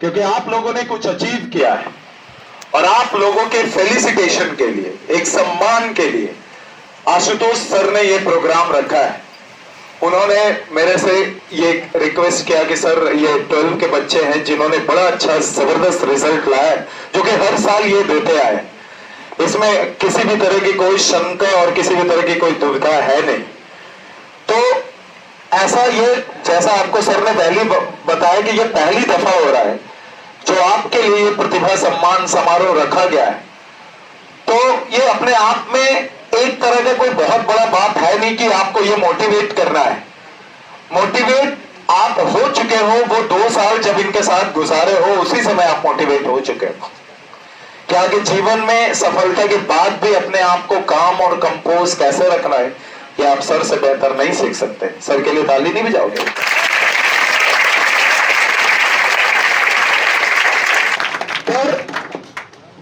क्योंकि आप लोगों ने कुछ अचीव किया है और आप लोगों के फेलिसिटेशन के लिए, एक सम्मान के लिए आशुतोष सर ने ये प्रोग्राम रखा है। उन्होंने मेरे से ये रिक्वेस्ट किया कि सर ये 12 के बच्चे हैं जिन्होंने बड़ा अच्छा जबरदस्त रिजल्ट लाया है, जो कि हर साल ये देते आए, इसमें किसी भी तरह की कोई शंका और किसी भी तरह की कोई दुविधा है नहीं। तो ऐसा ये जैसा आपको सर ने पहले बताया कि ये पहली दफा हो रहा है जो आपके लिए प्रतिभा सम्मान समारोह रखा गया है। तो ये अपने आप में एक तरह का कोई बहुत बड़ा बात है नहीं कि आपको ये मोटिवेट करना है। मोटिवेट आप हो चुके हो, वो 2 साल जब इनके साथ गुजारे हो उसी समय आप मोटिवेट हो चुके हो। क्या कि जीवन में सफलता के बाद भी अपने आप को काम और कंपोज कैसे रखना है, ये आप सर से बेहतर नहीं सीख सकते। सर के लिए ताली नहीं बजाओगे?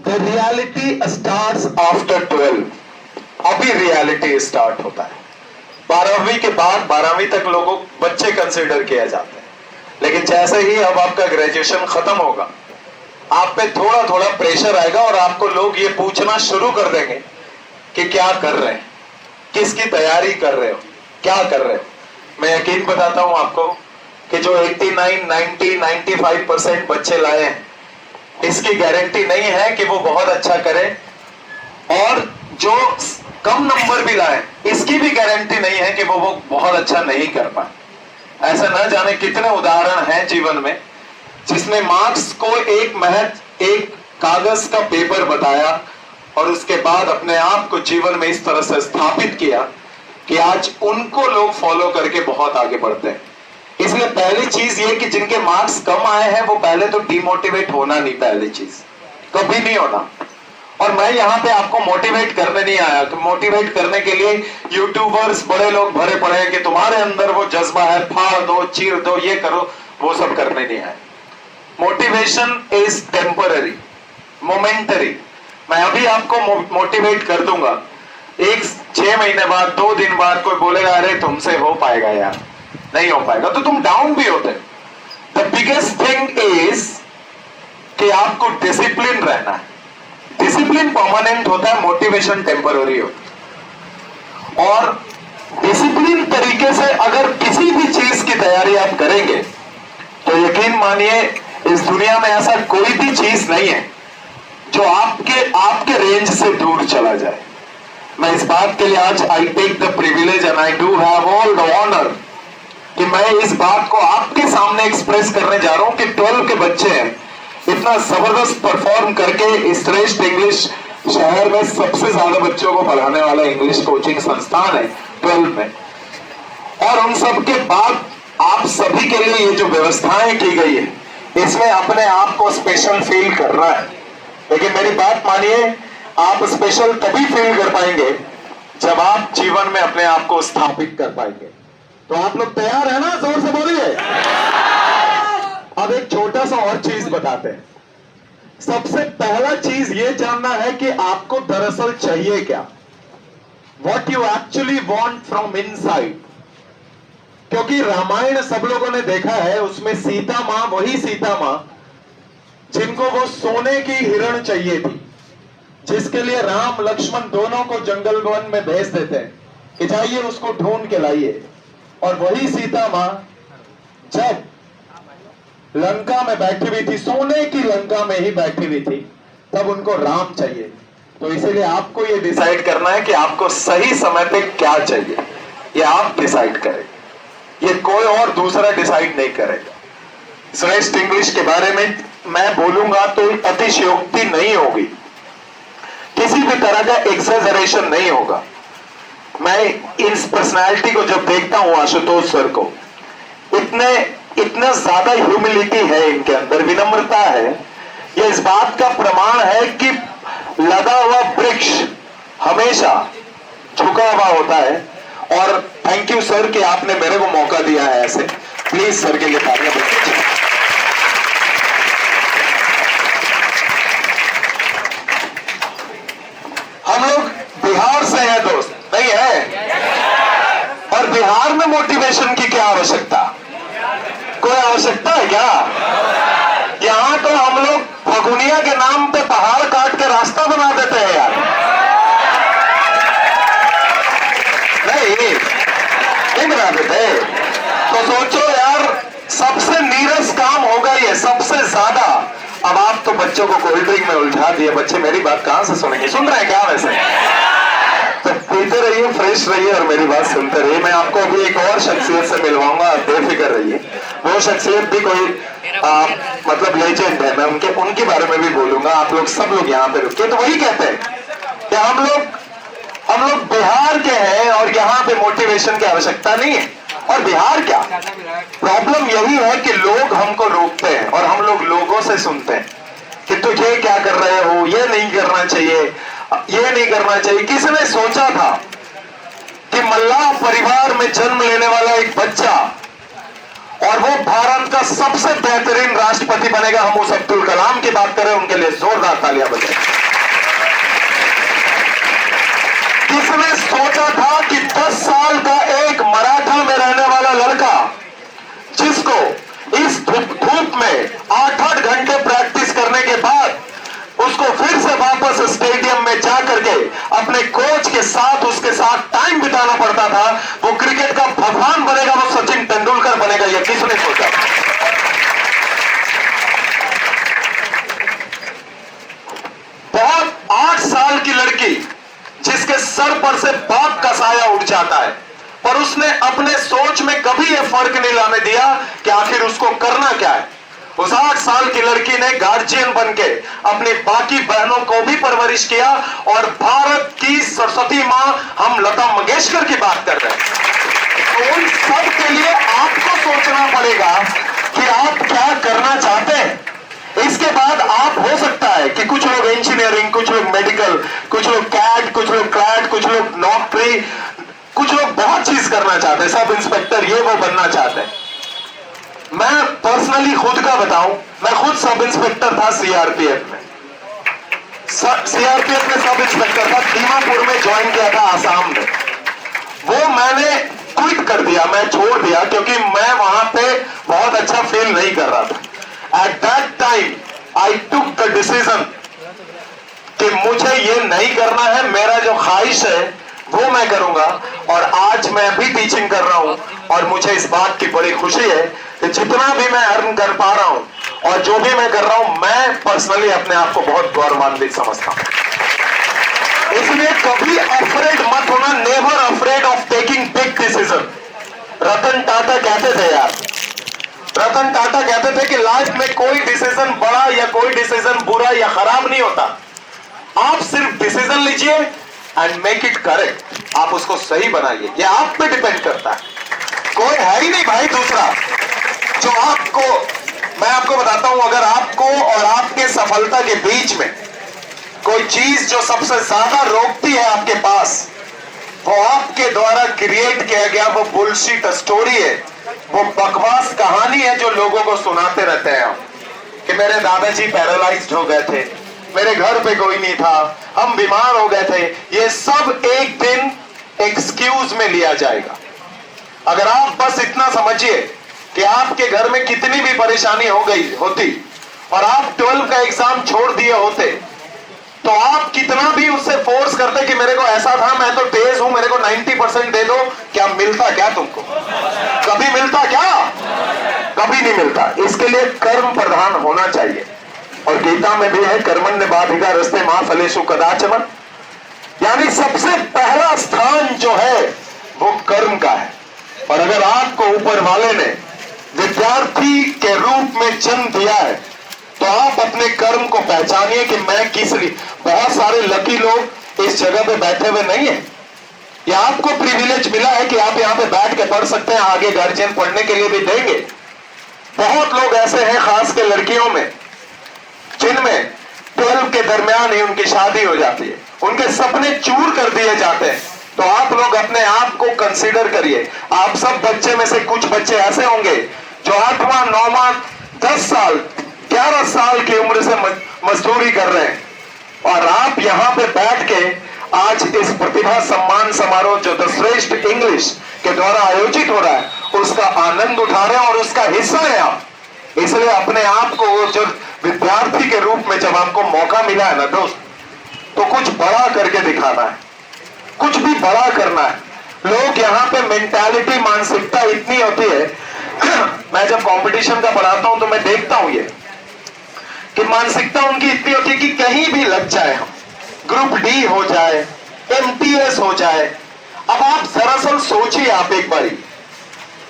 The reality starts after 12। अभी रियलिटी स्टार्ट होता है। 12वीं के बाद 12वीं तक लोगों बच्चे कंसीडर किया जाते हैं, लेकिन जैसे ही अब आपका ग्रेजुएशन खत्म होगा आप पे थोड़ा थोड़ा प्रेशर आएगा और आपको लोग ये पूछना शुरू कर देंगे कि क्या कर रहे हैं, किसकी तैयारी कर रहे हो, क्या कर रहे हो। मैं यकीन बताता हूं आपको कि जो 89, 90, 95% बच्चे लाए हैं, इसकी गारंटी नहीं है कि वो बहुत अच्छा करें, और जो कम नंबर भी लाए इसकी भी गारंटी नहीं है कि वो बहुत अच्छा नहीं कर पाए। ऐसा न जाने कितने उदाहरण हैं जीवन में जिसने मार्क्स को एक कागज का पेपर बताया और उसके बाद अपने आप को जीवन में इस तरह से स्थापित किया कि आज उनको लोग फॉलो करके बहुत आगे बढ़ते हैं। इसलिए पहली चीज ये कि जिनके मार्क्स कम आए हैं वो पहले तो डिमोटिवेट होना नहीं, पहली चीज कभी नहीं होना। और मैं यहाँ पे आपको मोटिवेट करने नहीं आया कि मोटिवेट करने के लिए यूट्यूबर्स बड़े लोग भरे पड़े हैं कि तुम्हारे अंदर वो जज्बा है, फाड़ दो, चीर दो, ये करो, वो सब करने नहीं आया। Motivation is temporary, momentary. मैं अभी आपको मोटिवेट कर दूंगा, 6 महीने बाद, 2 दिन बाद कोई बोलेगा अरे तुमसे हो पाएगा यार, नहीं हो पाएगा, तो तुम डाउन भी होते। द बिगेस्ट थिंग इज कि आपको डिसिप्लिन रहना है। डिसिप्लिन परमानेंट होता है, मोटिवेशन टेम्पररी होता है। और डिसिप्लिन तरीके से अगर किसी भी चीज की तैयारी आप करेंगे तो यकीन मानिए इस दुनिया में ऐसा कोई भी चीज नहीं है जो आपके रेंज से दूर चला जाए। मैं इस बात के लिए आज I take the privilege and I do have all the honour कि मैं इस बात को आपके सामने एक्सप्रेस करने जा रहा हूं कि 12 के बच्चे हैं, इतना जबरदस्त परफॉर्म करके श्रेष्ठ इंग्लिश शहर में सबसे ज्यादा बच्चों को पढ़ाने वाला इंग्लिश कोचिंग संस्थान है 12 में, और उन सब के बाद आप सभी के लिए ये जो व्यवस्थाएं की गई है इसमें अपने आप को स्पेशल फील करना है। लेकिन मेरी बात मानिए, आप स्पेशल तभी फील कर पाएंगे जब आप जीवन में अपने आप को स्थापित कर पाएंगे। तो आप लोग तैयार है ना? जोर से बोलिए। अब एक छोटा सा और चीज बताते हैं। सबसे पहला चीज ये जानना है कि आपको दरअसल चाहिए क्या, what you actually want from inside. क्योंकि रामायण सब लोगों ने देखा है, उसमें सीता मां वही सीता मां जिनको वो सोने की हिरण चाहिए थी, जिसके लिए राम लक्ष्मण दोनों को जंगल वन में भेज देते हैं कि जाइए उसको ढूंढ के लाइए। और वही सीता मां जब लंका में बैठी हुई थी, सोने की लंका में ही बैठी हुई थी, तब उनको राम चाहिए। तो इसीलिए आपको ये डिसाइड करना है कि आपको सही समय पे क्या चाहिए, ये आप डिसाइड करें, ये कोई और दूसरा डिसाइड नहीं करेगा। श्रेष्ठ इंग्लिश के बारे में मैं बोलूंगा तो अतिशयोक्ति नहीं होगी, किसी भी तरह का एक्सेजरेशन नहीं होगा। मैं इस पर्सनालिटी को जब देखता हूं, आशुतोष सर को, इतना ज्यादा ह्यूमिलिटी है इनके अंदर, विनम्रता है। यह इस बात का प्रमाण है कि लगा हुआ वृक्ष हमेशा झुका हुआ होता है। और थैंक यू सर कि आपने मेरे को मौका दिया है ऐसे। प्लीज सर के लिए तालियां बजाइए। हम लोग बिहार से हैं दोस्त, नहीं है? और बिहार में मोटिवेशन की क्या आवश्यकता? कोई आवश्यकता है क्या? यहाँ चुगुनिया के नाम पे पहाड़ काट के रास्ता बना देते हैं यार। नहीं बना देते। तो सोचो यार, सबसे नीरस काम होगा ये, सबसे ज्यादा। अब आप तो बच्चों को कोल्ड ड्रिंक में उलझा दिए, बच्चे मेरी बात कहां से सुनेंगे? सुन रहे हैं क्या वैसे? तो पीते रहिए, फ्रेश रहिए और मेरी बात सुनते रहिए। मैं आपको अभी एक और शख्सियत से मिलवाऊंगा, आप बेफिक्र रहिए। वो शख्सियत भी कोई मतलब लेजेंड है, मैं उनके बारे में भी बोलूंगा। आप लोग सब लोग यहाँ पे रुके। तो वही कहते हैं कि हम लोग बिहार के हैं और यहाँ पे मोटिवेशन की आवश्यकता नहीं है। और बिहार क्या, प्रॉब्लम यही है कि लोग हमको रोकते हैं और हम लोग लोगों से सुनते हैं कि तुझे क्या कर रहे हो, ये नहीं करना चाहिए, ये नहीं करना चाहिए। किसने सोचा था कि मल्लाह परिवार में जन्म लेने वाला एक बच्चा और वो भारत का सबसे बेहतरीन राष्ट्रपति बनेगा? हम उस अब्दुल कलाम की बात करें, उनके लिए जोरदार तालियां बजाएं। किसने सोचा था कि 10 साल का एक मराठा में रहने वाला लड़का, जिसको इस धूप में 8-8 घंटे प्रैक्टिस करने के बाद उसको फिर से वापस स्टेडियम में जाकर के अपने कोच के साथ, उसके साथ टाइम बिताना पड़ता था, वो क्रिकेट का भगवान बनेगा, वो सचिन तेंदुलकर बनेगा? ये किसने सोचा? बहुत 8 साल की लड़की जिसके सर पर से बाप का साया उठ जाता है, पर उसने अपने सोच में कभी यह फर्क नहीं लाने दिया कि आखिर उसको करना क्या है। उस 8 साल की लड़की ने गार्जियन बनके अपनी बाकी बहनों को भी परवरिश किया। और भारत की सरस्वती मां, हम लता मंगेशकर की बात कर रहे हैं। तो उन सब के लिए आपको सोचना पड़ेगा कि आप क्या करना चाहते हैं। इसके बाद आप, हो सकता है कि कुछ लोग इंजीनियरिंग, कुछ लोग मेडिकल, कुछ लोग कैट, कुछ लोग क्लैट, कुछ लोग नौकरी, कुछ लोग बहुत चीज करना चाहते हैं, सब इंस्पेक्टर ये वो बनना चाहते हैं। मैं पर्सनली खुद का बताऊं, मैं खुद सब इंस्पेक्टर था सीआरपीएफ में। सीआरपीएफ में सब इंस्पेक्टर था, दीमापुर में ज्वाइन किया था, आसाम में। वो मैंने क्विट कर दिया, मैं छोड़ दिया, क्योंकि मैं वहां पे बहुत अच्छा फील नहीं कर रहा था। At that time, I took the decision कि मुझे ये नहीं करना है, मेरा जो ख्वाहिश है वो मैं करूंगा। और आज मैं भी टीचिंग कर रहा हूं और मुझे इस बात की बड़ी खुशी है कि जितना भी मैं अर्न कर पा रहा हूं और जो भी मैं कर रहा हूं, मैं पर्सनली अपने आप को बहुत गौरवान्वित समझता हूं। इसलिए कभी अफ्रेड मत होना, never afraid of taking big decision. Ratan Tata कहते थे यार, रतन टाटा कहते थे कि लाइफ में कोई डिसीजन बड़ा या कोई डिसीजन बुरा या खराब नहीं होता। आप सिर्फ डिसीजन लीजिए एंड मेक इट करेक्ट, आप उसको सही बनाइए। ये आप पे डिपेंड करता है, कोई है ही नहीं भाई दूसरा जो आपको। मैं आपको बताता हूं, अगर आपको और आपके सफलता के बीच में कोई चीज जो सबसे ज्यादा रोकती है आपके पास, वो आपके द्वारा क्रिएट किया गया वो बुलशिट स्टोरी है, वो बकवास कहानी है जो लोगों को सुनाते रहते हैं कि मेरे दादाजी पैरालाइज्ड हो गए थे, मेरे घर पे कोई नहीं था, हम बीमार हो गए थे। ये सब एक दिन एक्सक्यूज में लिया जाएगा। अगर आप बस इतना समझिए कि आपके घर में कितनी भी परेशानी हो गई होती और आप 12 का एग्जाम छोड़ दिए होते, तो आप कितना भी उससे फोर्स करते कि मेरे को ऐसा था, मैं तो तेज हूं, मेरे को 90% दे दो, क्या मिलता क्या तुमको? कभी मिलता क्या? कभी नहीं मिलता। इसके लिए कर्म प्रधान होना चाहिए। और गीता में भी है, कर्मण्य बाधिकारस्ते मा फलेषु कदाचन, यानी सबसे पहला स्थान जो है वो कर्म का है। और अगर आपको ऊपर वाले ने विद्यार्थी के रूप में जन्म दिया है, तो आप अपने कर्म को पहचानिए कि मैं किस लिए। बहुत सारे लकी लोग इस जगह पे बैठे हुए नहीं है, या आपको प्रिविलेज मिला है कि आप यहाँ पे बैठ के पढ़ सकते हैं, आगे गार्जियन पढ़ने के लिए भी देंगे। बहुत लोग ऐसे हैं, खास के लड़कियों में, जिनमें 12 के दरमियान ही उनकी शादी हो जाती है, उनके सपने चूर कर दिए जाते हैं। तो आप लोग अपने आप को कंसीडर करिए। आप सब बच्चे में से कुछ बच्चे ऐसे होंगे जो 8वां 9वां 10 साल 11 साल की उम्र से मजदूरी कर रहे हैं, और आप यहाँ पे बैठ के आज इस प्रतिभा सम्मान समारोह जो द श्रेष्ठ इंग्लिश के द्वारा आयोजित हो रहा है, उसका आनंद उठा रहे हैं और उसका हिस्सा है आप। इसलिए अपने आप को जो विद्यार्थी के रूप में जब आपको मौका मिला है ना दोस्त, तो कुछ बड़ा करके दिखाना है, कुछ भी बड़ा करना है। लोग यहाँ पे मेंटालिटी, मानसिकता इतनी होती है मैं जब कंपटीशन का पढ़ाता हूं तो मैं देखता हूं ये कि मानसिकता उनकी इतनी होती है कि कहीं भी लग जाए, हम ग्रुप डी हो जाए, एमटीएस हो जाए। अब आप दरअसल सोचिए आप एक बारी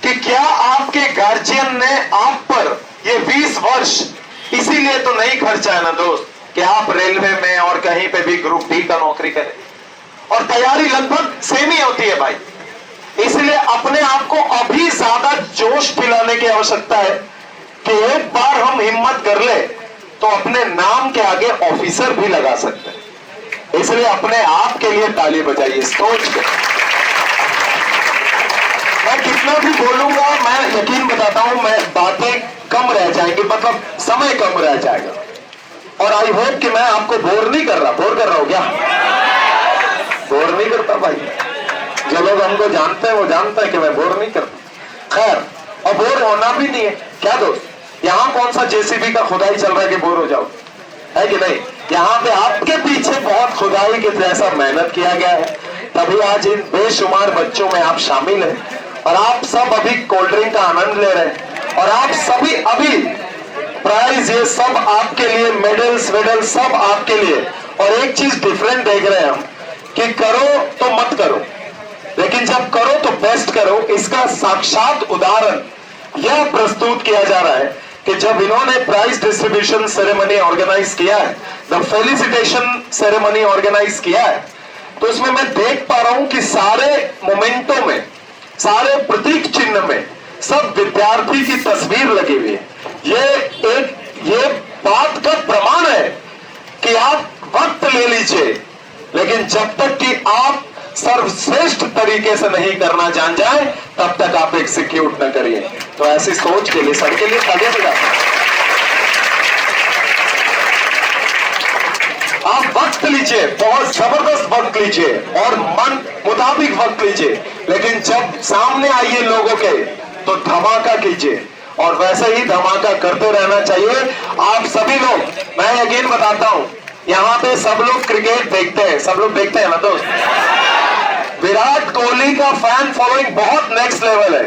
कि क्या आपके गार्जियन ने आप पर ये 20 वर्ष इसीलिए तो नहीं खर्चा है ना दोस्त कि आप रेलवे में और कहीं पे भी ग्रुप डी का नौकरी करें, और तैयारी लगभग सेम ही होती है भाई। इसलिए अपने आप को अभी ज्यादा जोश दिलाने की आवश्यकता है कि एक बार हम हिम्मत कर ले तो अपने नाम के आगे ऑफिसर भी लगा सकते हैं। इसलिए अपने आप के लिए ताली बजाइए सोच के। मैं कितना भी बोलूंगा, मैं यकीन बताता हूं, मैं बातें कम रह जाएंगी, मतलब समय कम रह जाएगा। और आई होप कि मैं आपको बोर नहीं कर रहा। बोर कर रहा हूं क्या? बोर नहीं करता भाई। जो लोग हमको जानते हैं वो जानते हैं कि मैं बोर नहीं करता। खैर, और बोर होना भी नहीं है क्या दोस्त? यहां कौन सा जेसीबी का खुदाई चल रहा है कि बोर हो जाओ, है कि नहीं? यहाँ पे आपके पीछे बहुत खुदाई के जैसा मेहनत किया गया है, तभी आज इन बेशुमार बच्चों में आप शामिल हैं। और आप सब अभी कोल्ड ड्रिंक का आनंद ले रहे हैं, और आप सभी अभी प्राइज, ये सब आपके लिए, मेडल्स सब आपके लिए। और एक चीज डिफरेंट देख रहे हैं हम कि करो तो मत करो, लेकिन जब करो तो बेस्ट करो। इसका साक्षात उदाहरण यह प्रस्तुत किया जा रहा है कि जब इन्होंने प्राइज डिस्ट्रीब्यूशन सेरेमनी ऑर्गेनाइज किया है, द फेलिसिटेशन सेरेमनी ऑर्गेनाइज किया है, तो उसमें मैं देख पा रहा हूं कि सारे मोमेंटों में, सारे प्रतीक चिन्ह में सब विद्यार्थी की तस्वीर लगी हुई है। ये बात का प्रमाण है कि आप वक्त ले लीजिए, लेकिन जब तक कि आप सर्वश्रेष्ठ तरीके से नहीं करना जान जाए तब तक आप एग्जीक्यूट न करिए। तो ऐसी सोच के लिए सबके लिए तालियां बजाते हैं। आप वक्त लीजिए, बहुत जबरदस्त वक्त लीजिए और मन मुताबिक वक्त लीजिए, लेकिन जब सामने आइए लोगों के तो धमाका कीजिए, और वैसे ही धमाका करते रहना चाहिए। आप सभी लोग, मैं यकीन बताता हूं, यहाँ पे सब लोग क्रिकेट देखते हैं, सब लोग देखते हैं ना दोस्त? विराट कोहली का फैन फॉलोइंग बहुत नेक्स्ट लेवल है,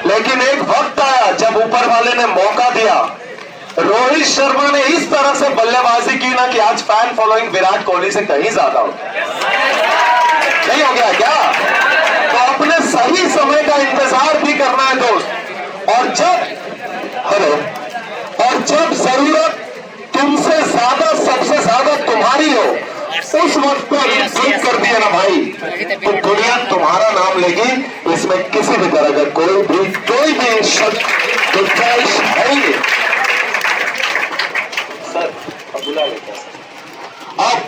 लेकिन एक वक्त आया जब ऊपर वाले ने मौका दिया, रोहित शर्मा ने इस तरह से बल्लेबाजी की ना कि आज फैन फॉलोइंग विराट कोहली से कहीं ज्यादा हो गया। नहीं हो गया क्या? तो अपने सही समय का इंतजार भी करना है दोस्त, और जब जरूरत तुमसे ज्यादा, सबसे ज्यादा तुम्हारी हो, उस वक्त पर क्लिक कर दिया ना भाई, तो दुनिया तुम्हारा नाम लेगी। इसमें किसी भी तरह का कोई भी शक, गुंजाइश है ही नहीं। सर बुला लेते हैं। अब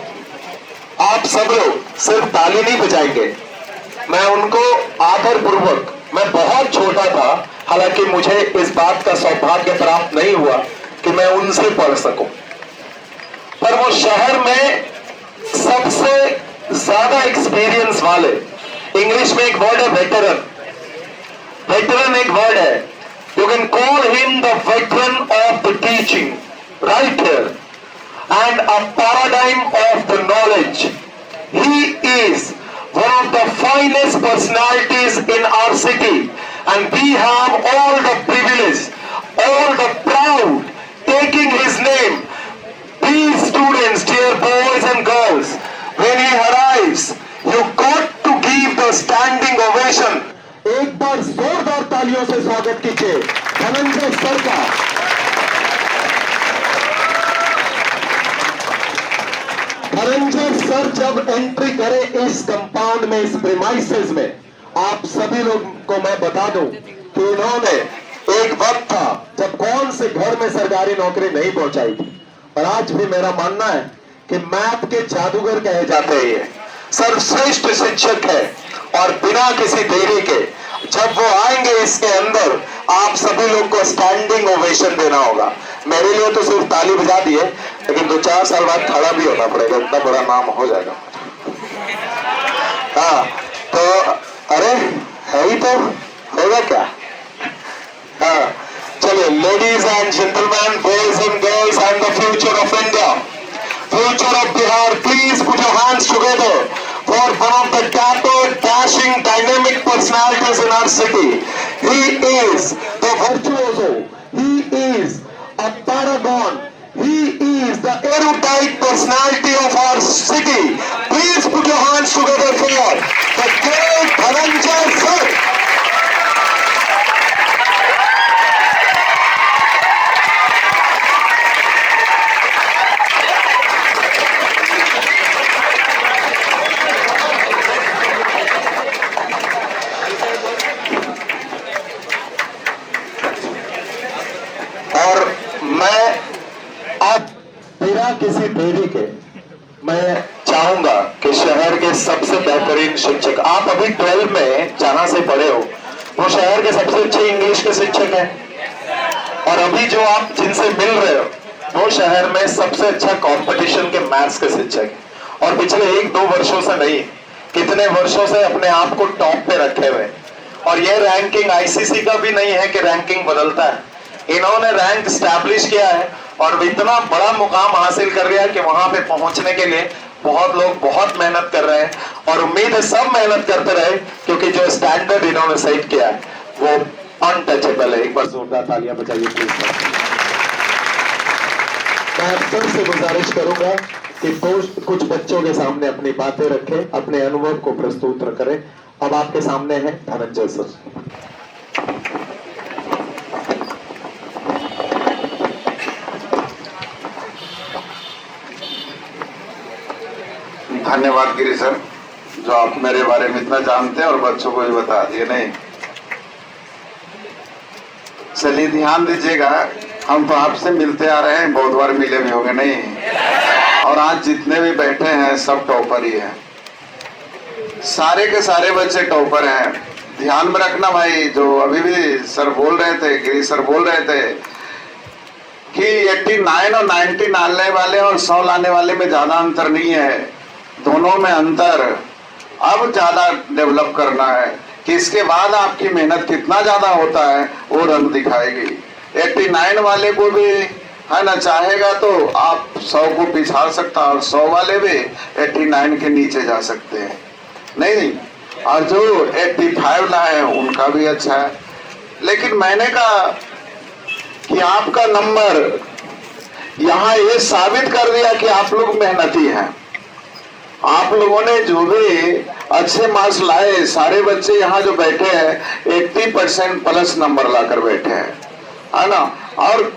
आप सब लोग सिर्फ ताली नहीं बजाएंगे, मैं उनको आदर पूर्वक, मैं बहुत छोटा था, हालांकि मुझे इस बात का सौभाग्य प्राप्त नहीं हुआ कि मैं उनसे पढ़ सकूं, पर वो शहर में सबसे ज्यादा एक्सपीरियंस वाले, इंग्लिश में एक वर्ड है वेटरन, वेटरन एक वर्ड है, you can call him the veteran of the teaching right here and a paradigm of the knowledge. He is one of the finest personalities in our city, and we have all the privilege, all the proud taking his name. Please students, dear boys and girls, when he arrives, you got to give the standing ovation. एक बार जोरदार तालियों से स्वागत कीजिए Dhananjay sir का। Dhananjay sir जब entry करे इस कंपाउंड में, इस प्रीमाइसेस में, आप सभी लोग को मैं बता दूं कि उन्होंने, एक वक्त था जब कौन से घर में सरकारी नौकरी नहीं पहुंचाई थी, और आज भी मेरा मानना है कि मैथ के जादूगर कहे जाते हैं। ये सर्वश्रेष्ठ शिक्षक है, और बिना किसी देरी के जब वो आएंगे इसके अंदर, आप सभी लोग को स्टैंडिंग ओवेशन देना होगा। मेरे लिए तो सिर्फ ताली बजा दिए, लेकिन 2-4 साल बाद खड़ा भी होना पड़ेगा, इतना बड़ा नाम हो जाएगा। हाँ, तो अरे है ही तो, होगा क्या? हाँ, चलिए ladies and gentleman, boys and girls and future of Bihar. Please put your hands together for one of the dapper, dashing, dynamic personalities in our city. He is the virtuoso. He is a paragon. He is the erudite personality of our city. Please put your hands together for the great Dhananjay sir. और मैं अब बिना किसी देरी के मैं चाहूंगा कि शहर के सबसे बेहतरीन शिक्षक, आप अभी 12 में जहां से पढ़े हो वो शहर के सबसे अच्छे इंग्लिश के शिक्षक हैं, और अभी जो आप जिनसे मिल रहे हो वो शहर में सबसे अच्छा कंपटीशन के मैथ्स के शिक्षक हैं, और पिछले 1-2 वर्षों से नहीं कितने वर्षों से अपने आप को टॉप पे रखे हुए। और ये रैंकिंग आईसीसी का भी नहीं है कि रैंकिंग बदलता है, इन्होंने रैंक स्टैब्लिश किया है और इतना बड़ा मुकाम हासिल कर लिया है कि वहां पे पहुंचने के लिए बहुत लोग बहुत मेहनत कर रहे हैं, और उम्मीद है सब मेहनत करते रहे, क्योंकि जो स्टैंडर्ड इन्होंने सेट किया है वो अनटचेबल है। एक बार जोरदार तालियां बजाइए प्लीज। मैं अक्सर से गुजारिश करूंगा कि कुछ बच्चों के सामने अपनी बातें रखें, अपने अनुभव को प्रस्तुत करें। अब आपके सामने है धनंजय सर। धन्यवाद गिरी सर, जो आप मेरे बारे में इतना जानते हैं और बच्चों को भी बता दिए। नहीं, चलिए ध्यान दीजिएगा, हम तो आपसे मिलते आ रहे हैं, बहुत बार मिले भी होंगे नहीं, और आज जितने भी बैठे हैं सब टॉपर ही हैं, सारे के सारे बच्चे टॉपर हैं। ध्यान में रखना भाई, जो अभी भी सर बोल रहे थे, गिरी सर बोल रहे थे कि 89 और 90 लाने वाले और 100 लाने वाले में ज्यादा अंतर नहीं है, दोनों में अंतर अब ज्यादा डेवलप करना है कि इसके बाद आपकी मेहनत कितना ज्यादा होता है वो रंग दिखाएगी। 89 वाले को भी है ना चाहेगा तो आप 100 को पिछाड़ सकता, और 100 वाले भी 89 के नीचे जा सकते हैं, नहीं। और जो 85 लाए हैं उनका भी अच्छा है, लेकिन मैंने कहा कि आपका नंबर यहाँ ये साबित कर दिया कि आप लोग मेहनती हैं। आप लोगों ने जो भी अच्छे मार्क्स लाए, सारे बच्चे यहाँ जो बैठे हैं 80% प्लस नंबर लाकर बैठे हैं, है ना। और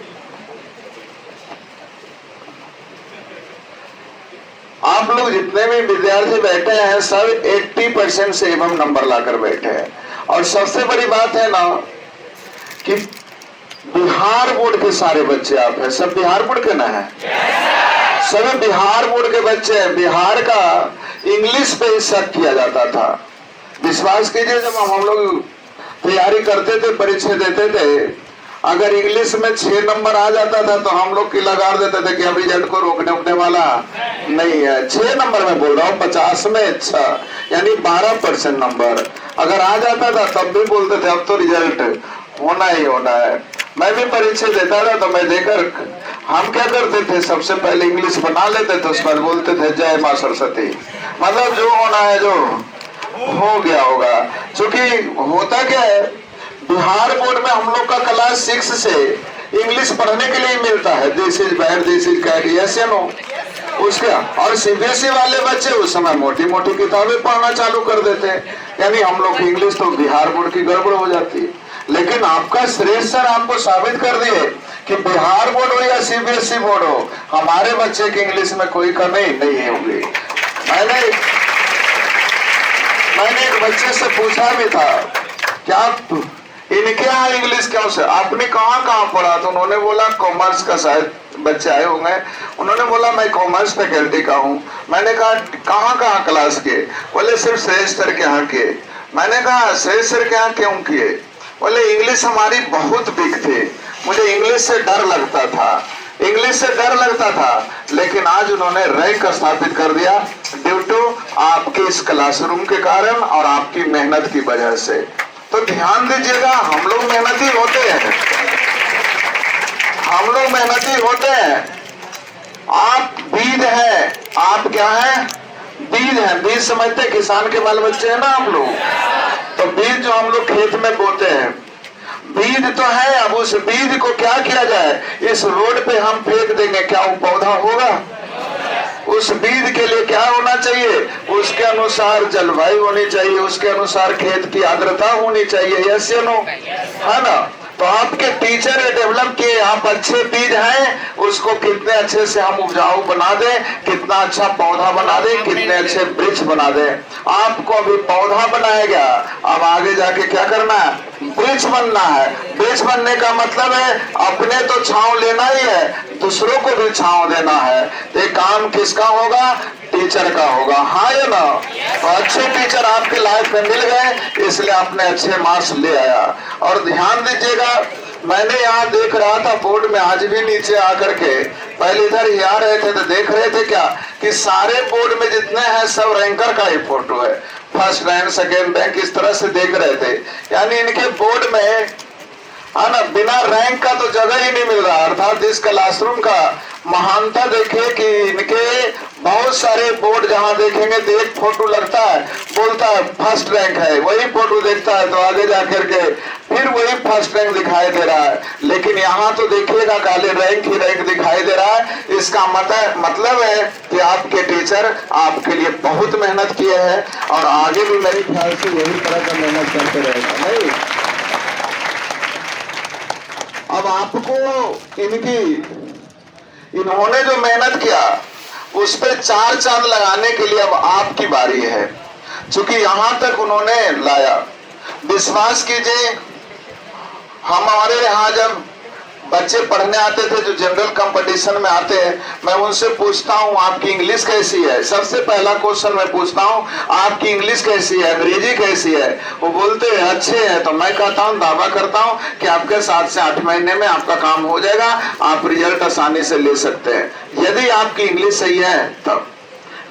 आप लोग जितने भी विद्यार्थी बैठे हैं सब 80% से एवं नंबर लाकर बैठे हैं। और सबसे बड़ी बात है ना कि बिहार बोर्ड के सारे बच्चे आप हैं, सब बिहार बोर्ड के ना है, सभी बिहार बोर्ड के बच्चे हैं। बिहार का इंग्लिश पे ही शक किया जाता था, विश्वास कीजिए, जब हम लोग तैयारी करते थे, परीक्षा देते थे, अगर इंग्लिश में 6 नंबर आ जाता था तो हम लोग की लगा देते थे कि अब रिजल्ट को रोकने वाला नहीं है। 6 नंबर में बोल रहा हूँ, 50 में अच्छा, यानी 12% नंबर अगर आ जाता था तब भी बोलते थे अब तो रिजल्ट होना ही होना है। मैं भी परीक्षा देता था तो मैं देकर हम क्या करते थे, सबसे पहले इंग्लिश बना लेते थे, उसके बाद बोलते थे जय माँ सरस्वती, मतलब जो होना है जो हो गया होगा। क्योंकि होता क्या है, बिहार बोर्ड में हम लोग का क्लास 6 से इंग्लिश पढ़ने के लिए मिलता है, this is bad, this is cat, yes या नो, उसका। और सीबीएसई वाले बच्चे उस समय मोटी मोटी किताबें पढ़ना चालू कर देते हैं, यानी हम लोग की इंग्लिश तो बिहार बोर्ड की गड़बड़ हो जाती है। लेकिन आपका श्रेष्ठ सर आपको साबित कर दिए कि बिहार बोर्ड हो या सीबीएसई बोर्ड हो, हमारे बच्चे की इंग्लिश में कोई कमी नहीं होगी। मैंने एक बच्चे से पूछा भी था क्या इनके यहाँ इंग्लिश क्यों से, आपने कहाँ पढ़ा, तो उन्होंने बोला कॉमर्स का, शायद बच्चे आए होंगे, उन्होंने बोला मैं कॉमर्स फैकल्टी का हूँ। मैंने कहा कहाँ क्लास के, बोले सिर्फ श्रेष्ठ सर के यहाँ के। मैंने कहा श्रेष्ठ सर के यहाँ क्यों किए, बोले इंग्लिश हमारी बहुत वीक थी, मुझे इंग्लिश से डर लगता था, लेकिन आज उन्होंने रैंक स्थापित कर दिया ड्यू टू आपके इस क्लासरूम के कारण और आपकी मेहनत की वजह से। तो ध्यान दीजिएगा, हम लोग मेहनती होते हैं, आप बीज है, आप क्या है? बीज है। बीज समझते हैं, किसान के बाल बच्चे हैं ना आप लोग। तो बीज जो हम लोग खेत में बोते हैं, बीज तो है। अब उस बीज को क्या किया जाए? इस रोड पे हम फेंक देंगे, क्या वो पौधा होगा? उस बीज के लिए क्या होना चाहिए? उसके अनुसार जलवायु होनी चाहिए, उसके अनुसार खेत की आर्द्रता होनी चाहिए। यस या नो? है ना? तो आपके टीचर ये डेवलप किए, आप अच्छे बीज हैं, उसको कितने अच्छे से हम उपजाऊ बना दें, कितना अच्छा पौधा बना दें, कितने अच्छे वृक्ष बना दें। आपको अभी पौधा बनाया गया, अब आगे जाके क्या करना है? वृक्ष बनना है। वृक्ष बनने का मतलब है अपने तो छांव लेना ही है, दूसरों को भी छांव देना है। ये काम किसका होगा? टीचर का होगा। हाँ या ना? तो अच्छे टीचर आपके लाइफ में मिल गए, इसलिए आपने अच्छे मार्क्स ले आया। और ध्यान दीजिएगा, मैंने यहाँ देख रहा था बोर्ड में, आज भी नीचे आकर के, पहले इधर ही आ रहे थे तो देख रहे थे क्या कि सारे बोर्ड में जितने हैं सब रैंकर का ही फोटो है। फर्स्ट रैंक, सेकेंड रैंक, इस तरह से देख रहे थे। यानी इनके बोर्ड में है ना, बिना रैंक का तो जगह ही नहीं मिल रहा। अर्थात इस क्लासरूम का महानता देखिए कि इनके बहुत सारे बोर्ड जहां देखेंगे तो एक फोटो लगता है, बोलता है फर्स्ट रैंक है, वही फोटो देखता है तो आगे जाकर के फिर वही फर्स्ट रैंक दिखाई दे रहा है। लेकिन यहाँ तो देखिएगा खाली रैंक ही रैंक दिखाई दे रहा है। इसका मतलब है कि आपके टीचर आपके लिए बहुत मेहनत किए हैं और आगे भी मेरे ख्याल से यही तरह का मेहनत करते रहेगा। नहीं, अब आपको इन्होंने जो मेहनत किया उस पे 4 चांद लगाने के लिए अब आपकी बारी है। क्योंकि यहां तक उन्होंने लाया, विश्वास कीजिए, हमारे यहाँ जब बच्चे पढ़ने आते थे जो जनरल कंपटीशन में आते हैं, मैं उनसे पूछता हूँ आपकी इंग्लिश कैसी है। सबसे पहला क्वेश्चन मैं पूछता हूँ आपकी इंग्लिश कैसी है, अंग्रेजी कैसी है। वो बोलते हैं अच्छे हैं, तो मैं कहता हूँ, दावा करता हूँ कि आपके 7 से 8 महीने में आपका काम हो जाएगा, आप रिजल्ट आसानी से ले सकते हैं यदि आपकी इंग्लिश सही है तब।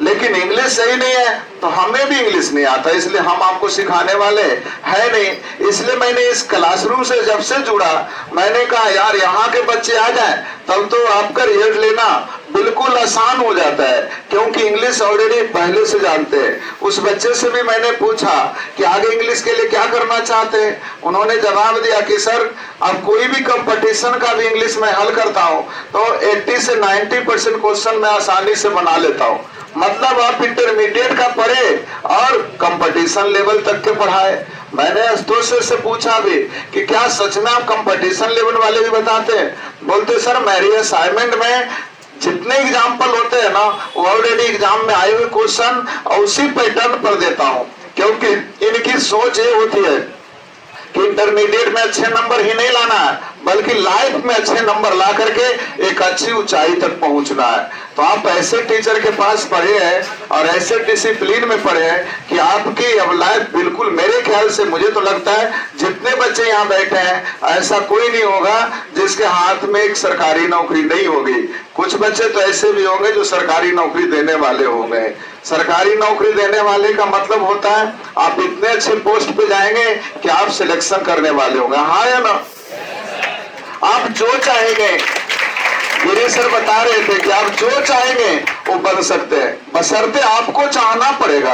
लेकिन इंग्लिश सही नहीं है तो हमें भी इंग्लिश नहीं आता, इसलिए हम आपको सिखाने वाले है नहीं। इसलिए मैंने इस क्लासरूम से जब से जुड़ा, मैंने कहा यार यहाँ के बच्चे आ जाएं तब तो आपका रिजल्ट लेना बिल्कुल आसान हो जाता है, क्योंकि इंग्लिश ऑलरेडी पहले से जानते हैं। उस बच्चे से भी मैंने पूछा कि आगे इंग्लिश के लिए क्या करना चाहते हैं। उन्होंने जवाब दिया कि सर अब कोई भी कंपटीशन का भी इंग्लिश में हल करता हूँ तो 80 से 90% क्वेश्चन मैं आसानी से बना लेता हूँ। मतलब आप इंटरमीडिएट का पढ़े और कंपटीशन लेवल तक के पढ़ाए। मैंने दोस्तों से पूछा भी कि क्या सच में आप कंपटीशन लेवल वाले भी बताते हैं? बोलते सर मेरी असाइनमेंट में जितने एग्जाम्पल होते हैं ना वो ऑलरेडी एग्जाम में आए हुए क्वेश्चन और उसी पैटर्न पर देता हूं, क्योंकि इनकी सोच ये होती है कि इंटरमीडिएट में अच्छे नंबर ही नहीं लाना है बल्कि लाइफ में अच्छे नंबर ला करके एक अच्छी ऊंचाई तक पहुंचना है। तो आप ऐसे टीचर के पास पढ़े हैं और ऐसे डिसिप्लिन में पढ़े हैं कि आपकी अब लाइफ बिल्कुल, मेरे ख्याल से मुझे तो लगता है जितने बच्चे यहाँ बैठे हैं ऐसा कोई नहीं होगा जिसके हाथ में एक सरकारी नौकरी नहीं होगी। कुछ बच्चे तो ऐसे भी होंगे जो सरकारी नौकरी देने वाले होंगे। सरकारी नौकरी देने वाले का मतलब होता है आप इतने अच्छे पोस्ट पे जाएंगे कि आप सिलेक्शन करने वाले होंगे। हाँ या ना? आप जो चाहेंगे, गिरी सर बता रहे थे कि आप जो चाहेंगे वो बन सकते हैं, बशर्ते आपको चाहना पड़ेगा।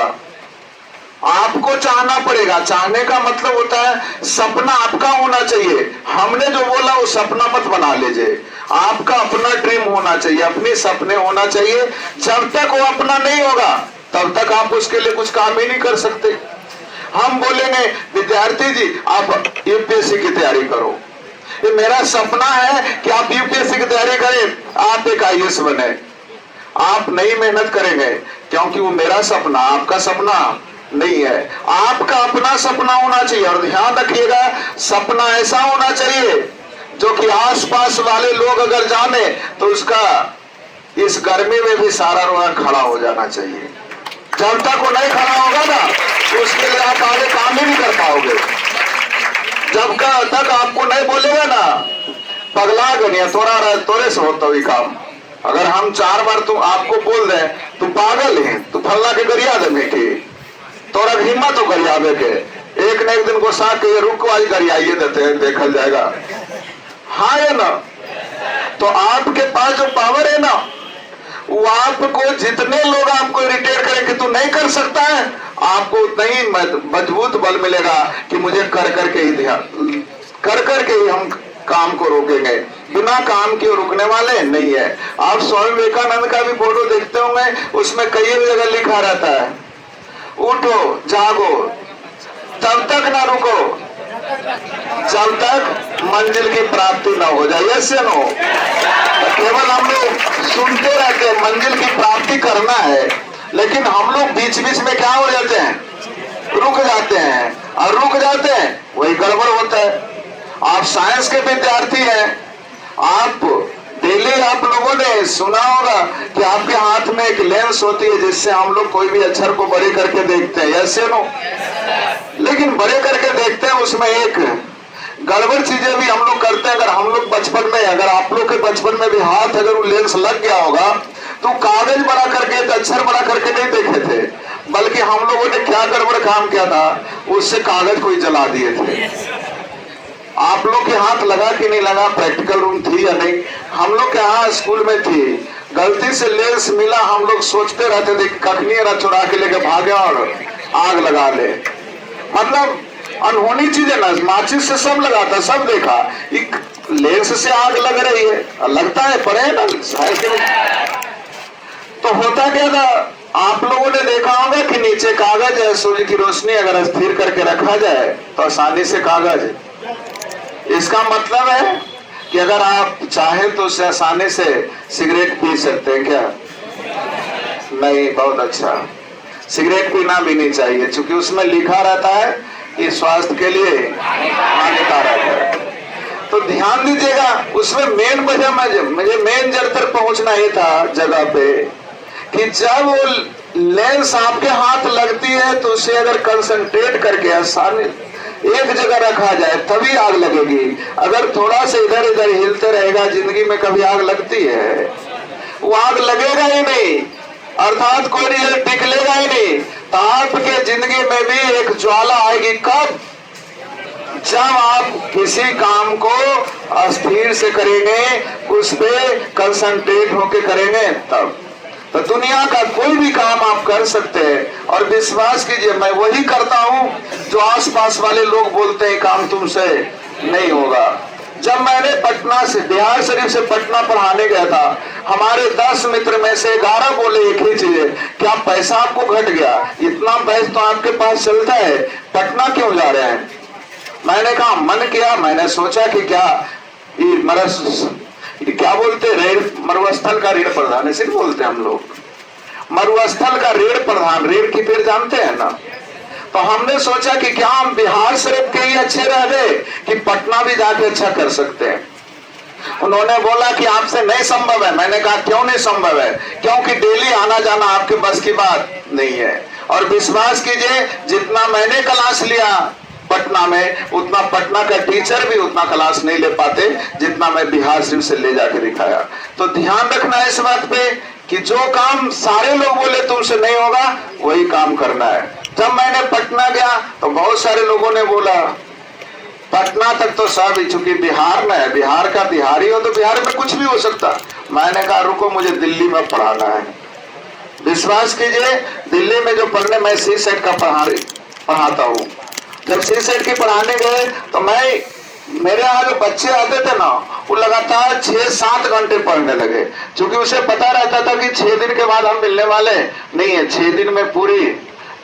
आपको चाहना पड़ेगा। चाहने का मतलब होता है सपना आपका होना चाहिए। हमने जो बोला वो सपना मत बना लीजिए, आपका अपना ड्रीम होना चाहिए, अपने सपने होना चाहिए। जब तक वो अपना नहीं होगा तब तक आप उसके लिए कुछ काम ही नहीं कर सकते। हम बोलेंगे विद्यार्थी जी आप यूपीएससी की तैयारी करो, ये मेरा सपना है कि आप यूपीएससी की तैयारी करें, आप एक आईएएस बने। आप नहीं मेहनत करेंगे क्योंकि वो मेरा सपना आपका सपना नहीं है। आपका अपना सपना होना चाहिए। और ध्यान रखिएगा सपना ऐसा होना चाहिए जो कि आसपास वाले लोग अगर जाने तो उसका इस गर्मी में भी सारा रोना खड़ा हो जाना चाहिए। जब तक वो नहीं खड़ा होगा ना उसके लिए आप आगे काम ही नहीं कर पाओगे। जब तक आपको नहीं बोलेगा ना पगला गनिया तोरे से होता हुई काम। अगर हम 4 बार तुम आपको बोल दें तू पागल है, तू फल्ला के गरिया दे बेटी, तोरा हिम्मत हो गरियाबे के, एक न एक दिन गुस्सा के रुक वाली गरियाइए देते हैं, देखल जाएगा। हाँ या ना? तो आपके पास जो पावर है ना आपको जितने लोग आपको इरिटेट करें कि तू नहीं कर सकता है, आपको उतना ही मजबूत बल मिलेगा कि मुझे कर करके ही हम काम को रोकेंगे। बिना काम के रुकने वाले नहीं है। आप स्वामी विवेकानंद का भी फोटो देखते होंगे, उसमें कई जगह लिखा रहता है, उठो जागो तब तक ना रुको जब तक मंजिल की प्राप्ति ना हो जाए। यस या नो? केवल हम लोग सुनते रहते हैं, मंजिल की प्राप्ति करना है, लेकिन हम लोग बीच बीच में क्या हो जाते हैं, रुक जाते हैं, और रुक जाते हैं वही गड़बड़ होता है। आप साइंस के विद्यार्थी हैं, आप डेली आप लोगों ने सुना होगा कि आपके हाथ में एक लेंस होती है जिससे हम लोग कोई भी अक्षर को बड़े करके देखते हैं। यस या नो? लेकिन बड़े करके देखते हैं, उसमें एक गड़बड़ चीजें भी हम लोग करते हैं। अगर हम लोग बचपन में, अगर आप लोग के बचपन में भी हाथ अगर वो लेंस लग गया होगा तो कागज बड़ा करके, अक्षर बड़ा करके नहीं देखे थे, बल्कि हम लोगों ने क्या गड़बड़ काम किया था, उससे कागज को ही जला दिए थे। आप लोग के हाथ लगा कि नहीं लगा, प्रैक्टिकल रूम थी या नहीं, हम लोग के यहाँ स्कूल में थी, गलती से लेंस मिला, हम लोग सोचते रहते थे कखनी चुरा के लेके भागे और आग लगा ले। मतलब अनहोनी चीजें ना, माचिस से सब लगाता, सब देखा, एक लेंस से आग लग रही है, लगता है पड़े ना साइकिल। तो होता क्या था, आप लोगों ने देखा होगा कि नीचे कागज है, सूर्य की रोशनी अगर स्थिर करके रखा जाए तो आसानी से कागज, इसका मतलब है कि अगर आप चाहें तो उससे आसानी से सिगरेट पी सकते हैं क्या? नहीं, बहुत अच्छा, सिगरेट पीना भी नहीं चाहिए, क्योंकि उसमें लिखा रहता है कि स्वास्थ्य के लिए हानिकारक है। तो ध्यान दीजिएगा, उसमें मेन वजह, मुझे मेन जड़ तक पहुंचना ये था जगह पे, कि जब वो लेंस आपके हाथ लगती है तो उसे अगर कंसंट्रेट करके आसानी एक जगह रखा जाए तभी आग लगेगी। अगर थोड़ा सा इधर इधर हिलते रहेगा, जिंदगी में कभी आग लगती है? वो आग लगेगा ही नहीं, अर्थात कोई रिजल्ट निकलेगा ही नहीं। तो आपके जिंदगी में भी एक ज्वाला आएगी, कब? जब आप किसी काम को अस्थिर से करेंगे, उस पे कंसंट्रेट होके करेंगे तब। तो दुनिया का कोई भी काम आप कर सकते हैं, और विश्वास कीजिए मैं वही करता हूं जो आसपास वाले लोग बोलते हैं काम तुमसे नहीं होगा। जब मैंने पटना से, बिहार शरीफ से पटना पढ़ाने गया था, हमारे 10 मित्र में से 11 बोले एक ही चीज, क्या पैसा आपको घट गया? इतना पैसा तो आपके पास चलता है, पटना क्यों जा रहे हैं? मैंने कहा, मन किया, मैंने सोचा कि क्या क्या बोलते, रेल मरुस्थल का रेल प्रधान, ऐसे बोलते हैं हम लोग, मरुस्थल का रेल प्रधान, रेल की पेड़ जानते हैं ना। तो हमने सोचा कि क्या हम बिहार शरीफ के ही अच्छे रह गए कि पटना भी जाके अच्छा कर सकते हैं। उन्होंने बोला कि आपसे नहीं संभव है। मैंने कहा क्यों नहीं संभव है? क्योंकि डेली आना जाना आपके बस की बात नहीं है। और विश्वास कीजिए, जितना मैंने क्लास लिया पटना में, उतना पटना का टीचर भी उतना क्लास नहीं ले पाते जितना मैं बिहार शरीफ से ले जाके दिखाया। तो ध्यान रखना इस बात पे कि जो काम सारे लोग बोले तुमसे नहीं होगा, वही काम करना है। जब मैंने पटना गया तो बहुत सारे लोगों ने बोला पटना तक तो सब, चूंकि बिहार में है, बिहार का बिहारी हो तो बिहार में कुछ भी हो सकता। मैंने कहा रुको, मुझे दिल्ली में पढ़ाना है। विश्वास कीजिए, दिल्ली में जो पढ़ने, मैं सी सेट का पढ़ाता हूँ। जब सी सेट की पढ़ाने गए तो मेरे यहाँ जो बच्चे आते थे ना, वो लगातार 6-7 घंटे पढ़ने लगे, क्योंकि उसे पता रहता था कि 6 दिन के बाद हम मिलने वाले नहीं है, 6 दिन में पूरी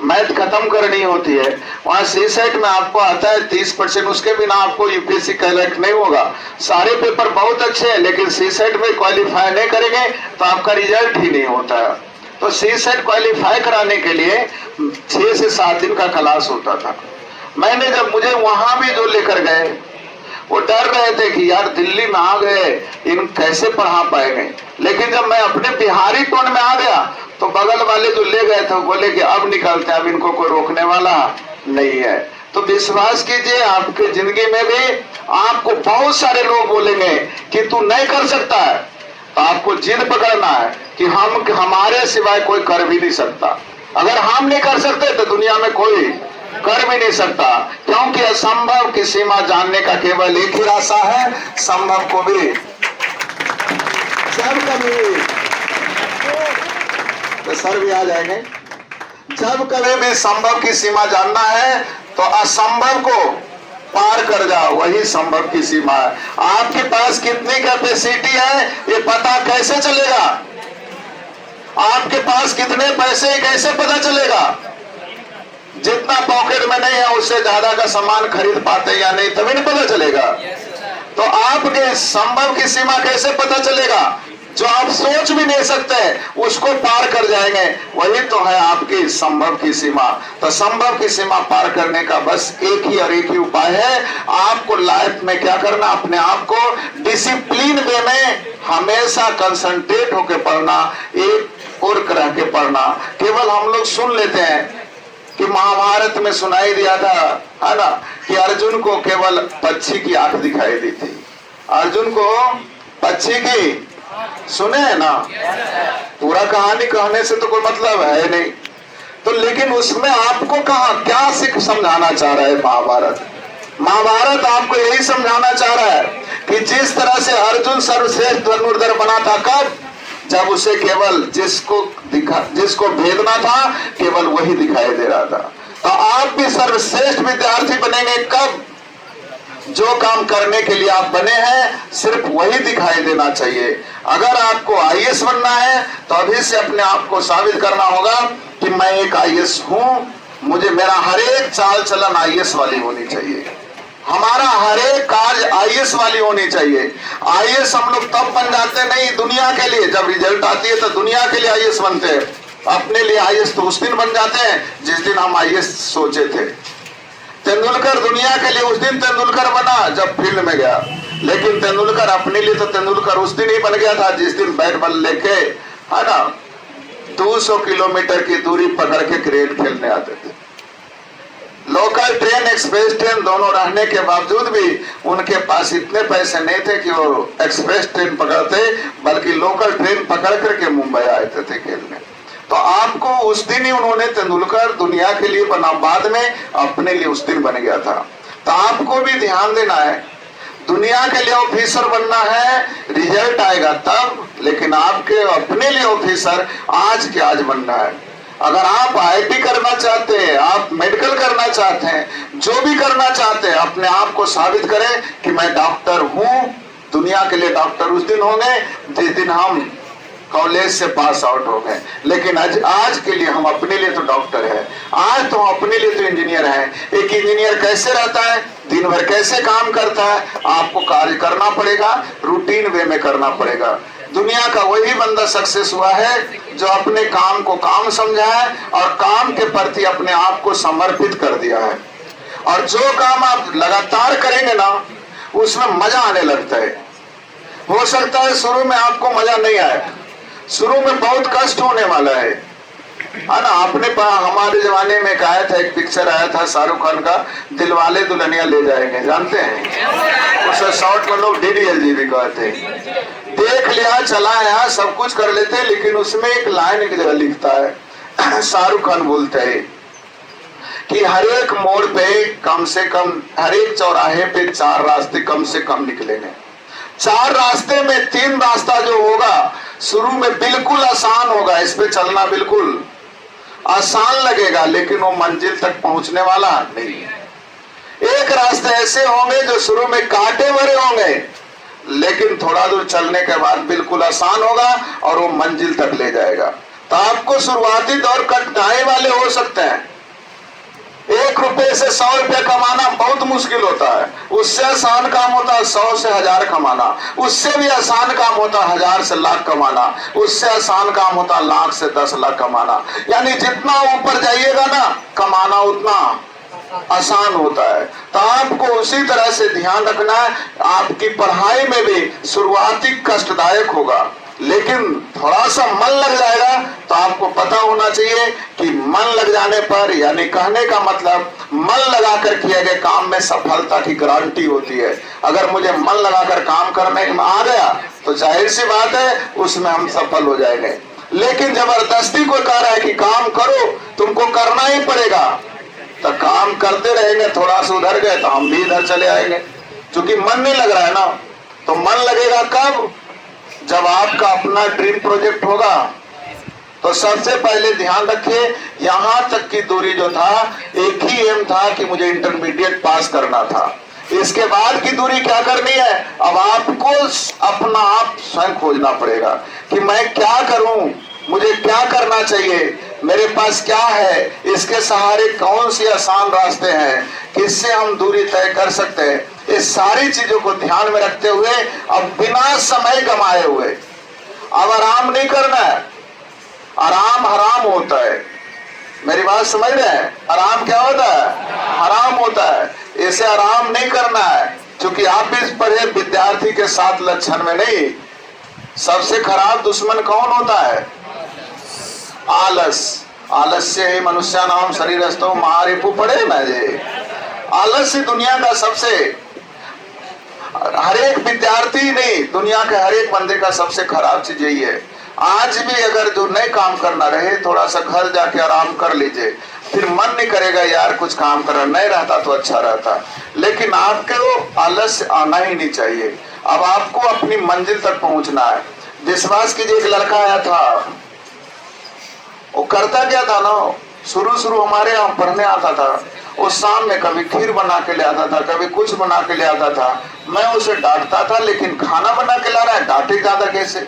मैथ खत्म करनी होती है। वहाँ सी सेट में आपको आता है 30%, उसके बिना आपको यूपीएससी कलेक्ट नहीं होगा। सारे पेपर बहुत अच्छे हैं, लेकिन सी सेट में क्वालिफाई नहीं करेंगे तो आपका रिजल्ट ही नहीं होता है। तो सी सेट क्वालिफाई कराने के लिए 6 से 7 दिन का क्लास होता था। मैंने जब, मुझे वहां भी जो लेकर गए वो डर रहे थे कि यार दिल्ली में आ गए, इन कैसे पढ़ा पाएंगे। लेकिन जब मैं अपने बिहारी टोन में आ गया तो बगल वाले जो ले गए थे बोले कि अब निकलते हैं, अब इनको कोई रोकने वाला नहीं है। तो विश्वास कीजिए, आपके जिंदगी में भी आपको बहुत सारे लोग बोलेंगे कि तू नहीं कर सकता है, तो आपको जिद पकड़ना है कि हमारे सिवाय कोई कर भी नहीं सकता। अगर हम नहीं कर सकते तो दुनिया में कोई कर भी नहीं सकता, क्योंकि असंभव की सीमा जानने का केवल एक ही रास्ता है, संभव को भी जब कभी तो सर भी आ जाएंगे। जब कभी भी संभव की सीमा जानना है तो असंभव को पार कर जाओ, वही संभव की सीमा है। आपके पास कितनी कैपेसिटी है ये पता कैसे चलेगा? आपके पास कितने पैसे कैसे पता चलेगा? जितना पॉकेट में नहीं है उससे ज्यादा का सामान खरीद पाते या नहीं तभी नहीं पता चलेगा। तो आपके संभव की सीमा कैसे पता चलेगा? जो आप सोच भी नहीं सकते उसको पार कर जाएंगे, वही तो है आपकी संभव की सीमा। तो संभव की सीमा पार करने का बस एक ही और एक ही उपाय है। आपको लाइफ में क्या करना, अपने आप को डिसिप्लिन वे में हमेशा कंसंट्रेट होकर पढ़ना, एक और रह के पढ़ना। केवल हम लोग सुन लेते हैं कि महाभारत में सुनाई दिया था, है ना, कि अर्जुन को केवल पक्षी की आंख दिखाई दी थी। अर्जुन को पक्षी की सुने है ना, पूरा कहानी कहने से तो कोई मतलब है नहीं। तो लेकिन उसमें आपको कहा क्या सिख समझाना चाह रहा है महाभारत? महाभारत आपको यही समझाना चाह रहा है कि जिस तरह से अर्जुन सर्वश्रेष्ठ धनुर्धर बना था, कब? जब उसे केवल जिसको भेदना था केवल वही दिखाई दे रहा था। तो आप भी सर्वश्रेष्ठ विद्यार्थी बनेंगे कब? जो काम करने के लिए आप बने हैं सिर्फ वही दिखाई देना चाहिए। अगर आपको आईएएस बनना है तो अभी से अपने आप को साबित करना होगा कि मैं एक आईएएस हूं। मुझे मेरा हर एक चाल चलन आईएएस वाली होनी चाहिए, हमारा हर एक कार्य आईएएस वाली होनी चाहिए। आईएएस हम लोग तब बन जाते नहीं दुनिया के लिए, जब रिजल्ट आती है तो दुनिया के लिए आईएएस बनते हैं। अपने लिए आईएएस तो उस दिन बन जाते हैं जिस दिन हम आईएएस सोचे थे। तेंदुलकर दुनिया के लिए उस दिन तेंदुलकर बना जब फील्ड में गया, लेकिन तेंदुलकर अपने लिए तो तेंदुलकर उस दिन ही बन गया था जिस दिन बैट बॉल लेके, है ना, 200 किलोमीटर की दूरी पकड़ के क्रिकेट खेलने आते थे। लोकल ट्रेन, एक्सप्रेस ट्रेन दोनों रहने के बावजूद भी उनके पास इतने पैसे नहीं थे कि वो एक्सप्रेस ट्रेन पकड़ते, बल्कि लोकल ट्रेन पकड़ करके मुंबई आए थे खेलने। तो आपको उस दिन ही उन्होंने तेंदुलकर दुनिया के लिए बना, बाद में अपने लिए उस दिन बन गया था। तो आपको भी ध्यान देना है, दुनिया के लिए ऑफिसर बनना है, रिजल्ट आएगा तब, लेकिन आपके अपने लिए ऑफिसर आज के आज बनना है। अगर आप आईआईटी करना चाहते हैं, आप मेडिकल करना चाहते हैं, जो भी करना चाहते हैं, अपने आप को साबित करें कि मैं डॉक्टर हूं। दुनिया के लिए डॉक्टर उस दिन होंगे जिस दिन हम कॉलेज से पास आउट हो गए, लेकिन आज के लिए हम अपने लिए तो डॉक्टर है, आज तो अपने लिए तो इंजीनियर है। एक इंजीनियर कैसे रहता है, दिन भर कैसे काम करता है, आपको कार्य करना पड़ेगा, रूटीन वे में करना पड़ेगा। दुनिया का वही बंदा सक्सेस हुआ है जो अपने काम को काम समझा है और काम के प्रति अपने आप को समर्पित कर दिया है। और जो काम आप लगातार करेंगे ना उसमें मजा आने लगता है। हो सकता है शुरू में आपको मजा नहीं आए, शुरू में बहुत कष्ट होने वाला है ना। आपने हमारे जमाने में कहा था, एक पिक्चर आया था शाहरुख खान का, दिलवाले दुल्हनिया ले जाएंगे, जानते हैं? उसे शॉर्ट में लोग DDLG भी कहते हैं। देख लिया, चला आया, सब कुछ कर लेते हैं, लेकिन उसमें एक लाइन एक जगह लिखता है, शाहरुख खान बोलते हैं कि हर एक मोड़ पे कम से कम, हर एक चौराहे पे 4 रास्ते कम से कम निकलेंगे। 4 रास्ते में 3 रास्ता जो होगा शुरू में बिल्कुल आसान होगा, इस पे चलना बिल्कुल आसान लगेगा, लेकिन वो मंजिल तक पहुंचने वाला नहीं है। एक रास्ते ऐसे होंगे जो शुरू में कांटे भरे होंगे, लेकिन थोड़ा दूर चलने के बाद बिल्कुल आसान होगा और वो मंजिल तक ले जाएगा। तो आपको शुरुआती दौर कठिनाई वाले हो सकते हैं। 1 रुपए से 100 रुपए कमाना बहुत मुश्किल होता है, उससे आसान काम होता है 100 से 1000 कमाना, उससे भी आसान काम होता है 1000 से लाख कमाना, उससे आसान काम होता है लाख से 10 लाख कमाना। यानी जितना ऊपर जाइएगा ना कमाना उतना आसान होता है। तो आपको उसी तरह से ध्यान रखना है, आपकी पढ़ाई में भी शुरुआती कष्टदायक होगा, लेकिन थोड़ा सा मन लग जाएगा। तो आपको पता होना चाहिए कि मन लग जाने पर, यानी कहने का मतलब मन लगाकर किए गए काम में सफलता की गारंटी होती है। अगर मुझे मन लगाकर काम करने में आ गया तो जाहिर सी बात है उसमें हम सफल हो जाएंगे। लेकिन जबरदस्ती कोई कह रहा है कि काम करो, तुमको करना ही पड़ेगा, तो काम करते रहेंगे, थोड़ा सा उधर गए तो हम भी इधर चले आएंगे, क्योंकि मन नहीं लग रहा है ना। तो मन लगेगा कब? जब आपका अपना ड्रीम प्रोजेक्ट होगा, तो सबसे पहले ध्यान रखिए, यहां तक की दूरी जो था, एक ही एम था कि मुझे इंटरमीडिएट पास करना था। इसके बाद की दूरी क्या करनी है, अब आपको अपना आप स्वयं खोजना पड़ेगा कि मैं क्या करूं, मुझे क्या करना चाहिए, मेरे पास क्या है, इसके सहारे कौन सी आसान रास्ते हैं, किससे हम दूरी तय कर सकते हैं। इस सारी चीजों को ध्यान में रखते हुए, अब बिना समय गंवाए हुए अब आराम नहीं करना है। आराम हराम होता है, मेरी बात समझ रहे हैं? आराम क्या होता है? हराम होता है। इसे आराम नहीं करना है, क्योंकि आप भी पढ़े विद्यार्थी के 7 लक्षण में नहीं, सबसे खराब दुश्मन कौन होता है? आलस। आलस्य ही मनुष्य नाम शरीरस्थो महारिपु पढ़े ना जे। आलस्य दुनिया का सबसे, हर एक विद्यार्थी नहीं, दुनिया के हर एक बंदे का सबसे खराब चीज यही है। आज भी अगर जो नहीं काम करना रहे, थोड़ा सा घर जाके आराम कर लीजिए, फिर मन नहीं करेगा यार कुछ काम करना, नहीं रहता तो अच्छा रहता। लेकिन आपको आलस्य आना ही नहीं चाहिए। अब आपको अपनी मंजिल तक पहुंचना है। विश्वास कीजिए, एक लड़का आया था, वो करता क्या था ना, शुरू हमारे यहाँ पढ़ने आता था, उस शाम में कभी खीर बना के ले आता था, कभी कुछ बना के ले आता था। मैं उसे डांटता था, लेकिन खाना बना के ला रहा है, डांटे ज्यादा कैसे?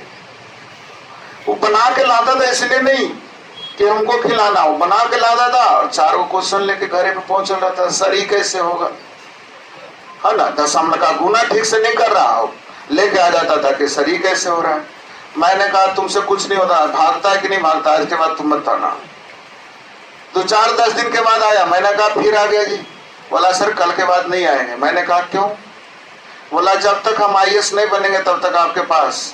वो बना के लाता था इसलिए नहीं कि हमको खिलाना, वो बना के लाता था और 4 क्वेश्चन लेके घरे पे पहुंच रहा था। सर ये कैसे होगा, है ना, दशमलव का गुना ठीक से नहीं कर रहा हो, लेके आ जाता था कि सर ये कैसे हो रहा है। मैंने कहा तुमसे कुछ नहीं होता, भागता है कि नहीं भागता है, इसके बाद तुम बताना। 2-4-10 दिन के बाद आया, मैंने कहा फिर आ गया जी। बोला सर कल के बाद नहीं आएंगे। मैंने कहा क्यों? बोला जब तक हम IAS नहीं बनेंगे तब तक आपके पास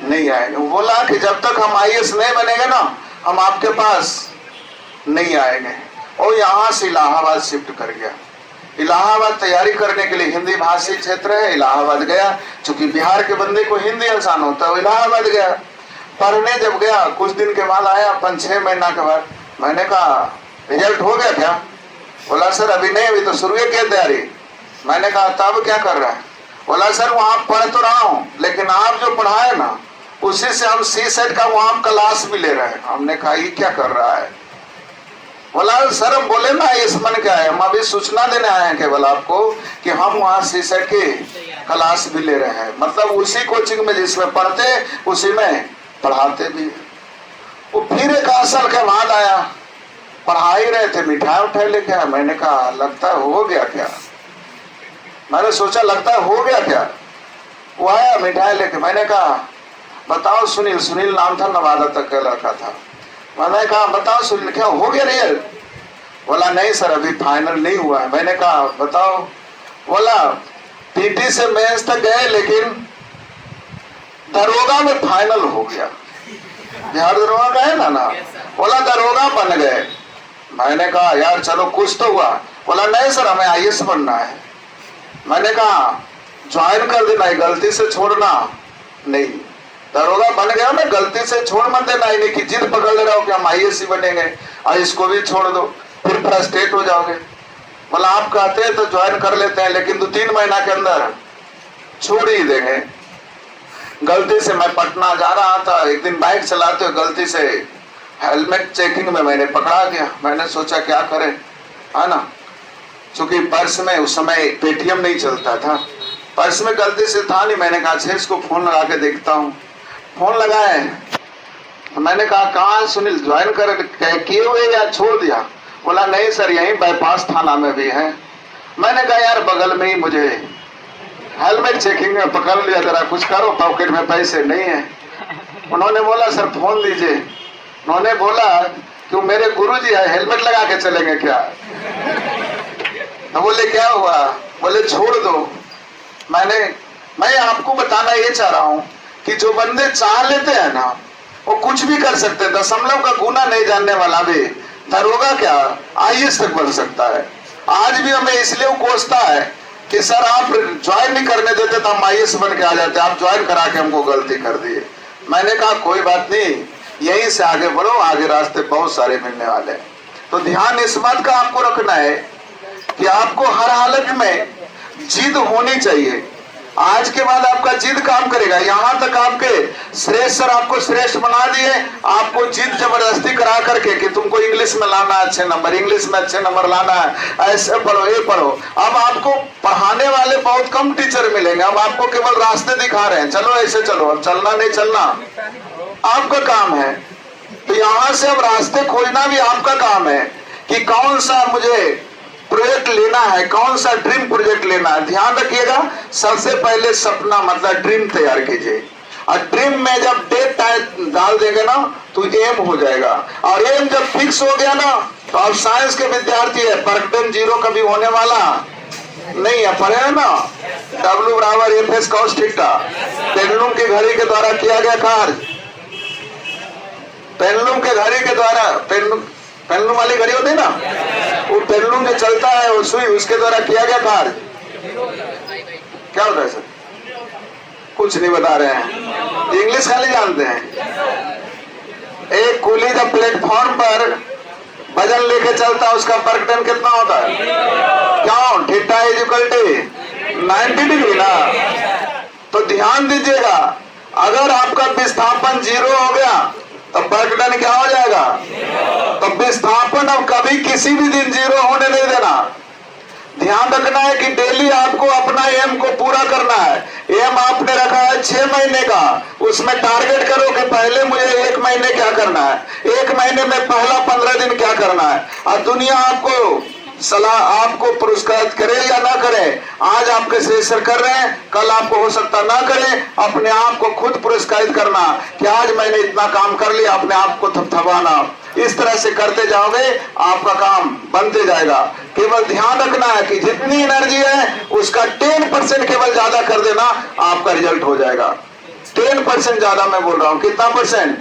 नहीं आएंगे। बोला कि जब तक हम IAS नहीं बनेंगे ना, हम आपके पास नहीं आएंगे। और यहाँ से इलाहाबाद शिफ्ट कर गया। इलाहाबाद तैयारी करने के लिए, हिंदी भाषी क्षेत्र है, इलाहाबाद गया। चूंकि बिहार के बंदे को हिंदी आसान होता है, इलाहाबाद गया पढ़ने। जब गया कुछ दिन के बाद आया, 5-6 महीना के बाद। मैंने कहा रिजल्ट हो गया क्या? बोला सर अभी नहीं, अभी तो शुरू की तैयारी। मैंने कहा तब क्या कर रहा है? बोला सर वहां पढ़ तो रहा हूं, लेकिन आप जो पढ़ाए ना उसी से हम C-सेट का वहां क्लास भी ले रहे हैं। हमने कहा ये क्या कर रहा है? बोला सर हम बोले ना इस मन क्या है, हम अभी सूचना देने आए हैं केवल आपको कि हम वहां C-सेट की क्लास भी ले रहे हैं। मतलब उसी कोचिंग में जिसमें पढ़ते उसी में पढ़ाते भी। वो फिर 1 साल के बाद आया, पढ़ा ही रहे थे, मिठाई उठाई लेके आया। मैंने कहा लगता है हो गया क्या? मैंने सोचा लगता है हो गया क्या? वो आया मिठाई लेके। मैंने कहा बताओ सुनील, सुनील नाम था, नवादा तक का लड़का था। मैंने कहा बताओ सुनील क्या हो गया रिजल्ट? बोला नहीं सर अभी फाइनल नहीं हुआ है। मैंने कहा बताओ? बोला PT से मेंस तक गए, लेकिन दरोगा में फाइनल हो गया। बिहार दरोगा गए ना। बोला दरोगा बन गए। मैंने कहा यार चलो कुछ तो हुआ। बोला नहीं सर हमें IAS बनना है। मैंने कहा ज्वाइन कर देना है, गलती से छोड़ना नहीं। दरोगा बन गया ना, गलती से छोड़ मत देना, नहीं कि जिद पकड़ ले रहा हो कि हम IAS बनेंगे और इसको भी छोड़ दो, फिर फ्रस्ट्रेट हो जाओगे। बोला आप कहते हैं तो ज्वाइन कर लेते हैं, लेकिन 2-3 महीना के अंदर छोड़ ही देंगे। गलती से मैं पटना जा रहा था, एक दिन बाइक चलाते हुए गलती से हेलमेट चेकिंग में मैंने पकड़ा गया। मैंने सोचा क्या करें, है ना, चूंकि पर्स में उस समय पेटीएम नहीं चलता था, पर्स में गलती से था नहीं। मैंने कहा अच्छा इसको फोन लगा के देखता हूँ। फोन लगाए, मैंने कहा कहाँ सुनील ज्वाइन कर किए हुए या छोड़ दिया? बोला नहीं सर यहीं बाईपास थाना में भी है। मैंने कहा यार बगल में ही मुझे हेलमेट चेकिंग में पकड़ लिया, जरा कुछ करो, पॉकेट में पैसे नहीं है। उन्होंने बोला सर फोन दीजिए। उन्होंने बोला कि मेरे गुरुजी है, हेलमेट लगा के चलेंगे क्या? तो बोले क्या हुआ? बोले छोड़ दो। मैं आपको बताना ये चाह रहा हूँ कि जो बंदे चाह लेते हैं ना वो कुछ भी कर सकते हैं। दशमलव का गुना नहीं जानने वाला भी दरोगा क्या IAS तक बन सकता है। आज भी हमें इसलिए वो कोसता है कि सर आप ज्वाइन नहीं करने देते तो हम IAS बन के आ जाते, आप ज्वाइन करा के हमको गलती कर दिए। मैंने कहा कोई बात नहीं, यहीं से आगे बढ़ो, आगे रास्ते बहुत सारे मिलने वाले हैं। तो ध्यान इस बात का आपको रखना है कि आपको हर हालत में जिद होनी चाहिए। आज के बाद आपका जिद काम करेगा। यहां तक आपके श्रेष्ठ सर आपको श्रेष्ठ बना दिए, आपको जिद जबरदस्ती करा करके कि तुमको इंग्लिश में लाना है अच्छे नंबर, इंग्लिश में अच्छे नंबर लाना है, ऐसे पढ़ो ये पढ़ो। अब आपको पढ़ाने वाले बहुत कम टीचर मिलेंगे, अब आपको केवल रास्ते दिखा रहे हैं, चलो ऐसे चलो, अब चलना नहीं चलना आपका काम है। तो यहां से अब रास्ते खोजना भी आपका काम है कि कौन सा मुझे प्रोजेक्ट लेना है, कौन सा ड्रीम प्रोजेक्ट लेना है। ध्यान रखिएगा, सबसे पहले सपना मतलब ड्रीम तैयार कीजिए, और ड्रीम में जब डेट डाल देंगे ना तो एम हो जाएगा, और एम जब फिक्स हो गया ना तो अब साइंस के विद्यार्थी है, परकटन जीरो कभी होने वाला नहीं है। पढ़े है ना, W बराबर FS cos थीटा, पेंडुलम की घड़ी के द्वारा किया गया कार्य, पेंडुलम के घड़ी के द्वारा, पेंडुलम वाली घड़ी होती है ना, वो पेंडुलम जो चलता है वो सुई, उसके द्वारा किया गया कार्य क्या होता है सर? कुछ नहीं बता रहे हैं, इंग्लिश खाली जानते हैं। एक कुली जब प्लेटफॉर्म पर वजन लेके चलता है उसका वर्क डन कितना होता है? क्यों? Theta is equal to 90 degree ना। तो ध्यान दीजिएगा, अगर आपका विस्थापन 0 हो गया तो वर्क डन क्या हो जाएगा? तो विस्थापन अब कभी किसी भी दिन 0 होने नहीं देना। ध्यान रखना है कि डेली आपको अपना एम को पूरा करना है। एम आपने रखा है 6 महीने का, उसमें टारगेट करो कि पहले मुझे 1 महीने क्या करना है, 1 महीने में पहला 15 दिन क्या करना है। और दुनिया आपको सलाह, आपको पुरस्कृत करे या ना करे, आज आपके श्रेष्ठ कर रहे हैं, कल आपको हो सकता ना करे। अपने आप को खुद पुरस्कृत करना कि आज मैंने इतना काम कर लिया, अपने आप को थपथपाना। इस तरह से करते जाओगे आपका काम बनते जाएगा। केवल ध्यान रखना है कि जितनी एनर्जी है उसका 10% केवल ज्यादा कर देना, आपका रिजल्ट हो जाएगा। 10% ज्यादा मैं बोल रहा हूं, कितना परसेंट?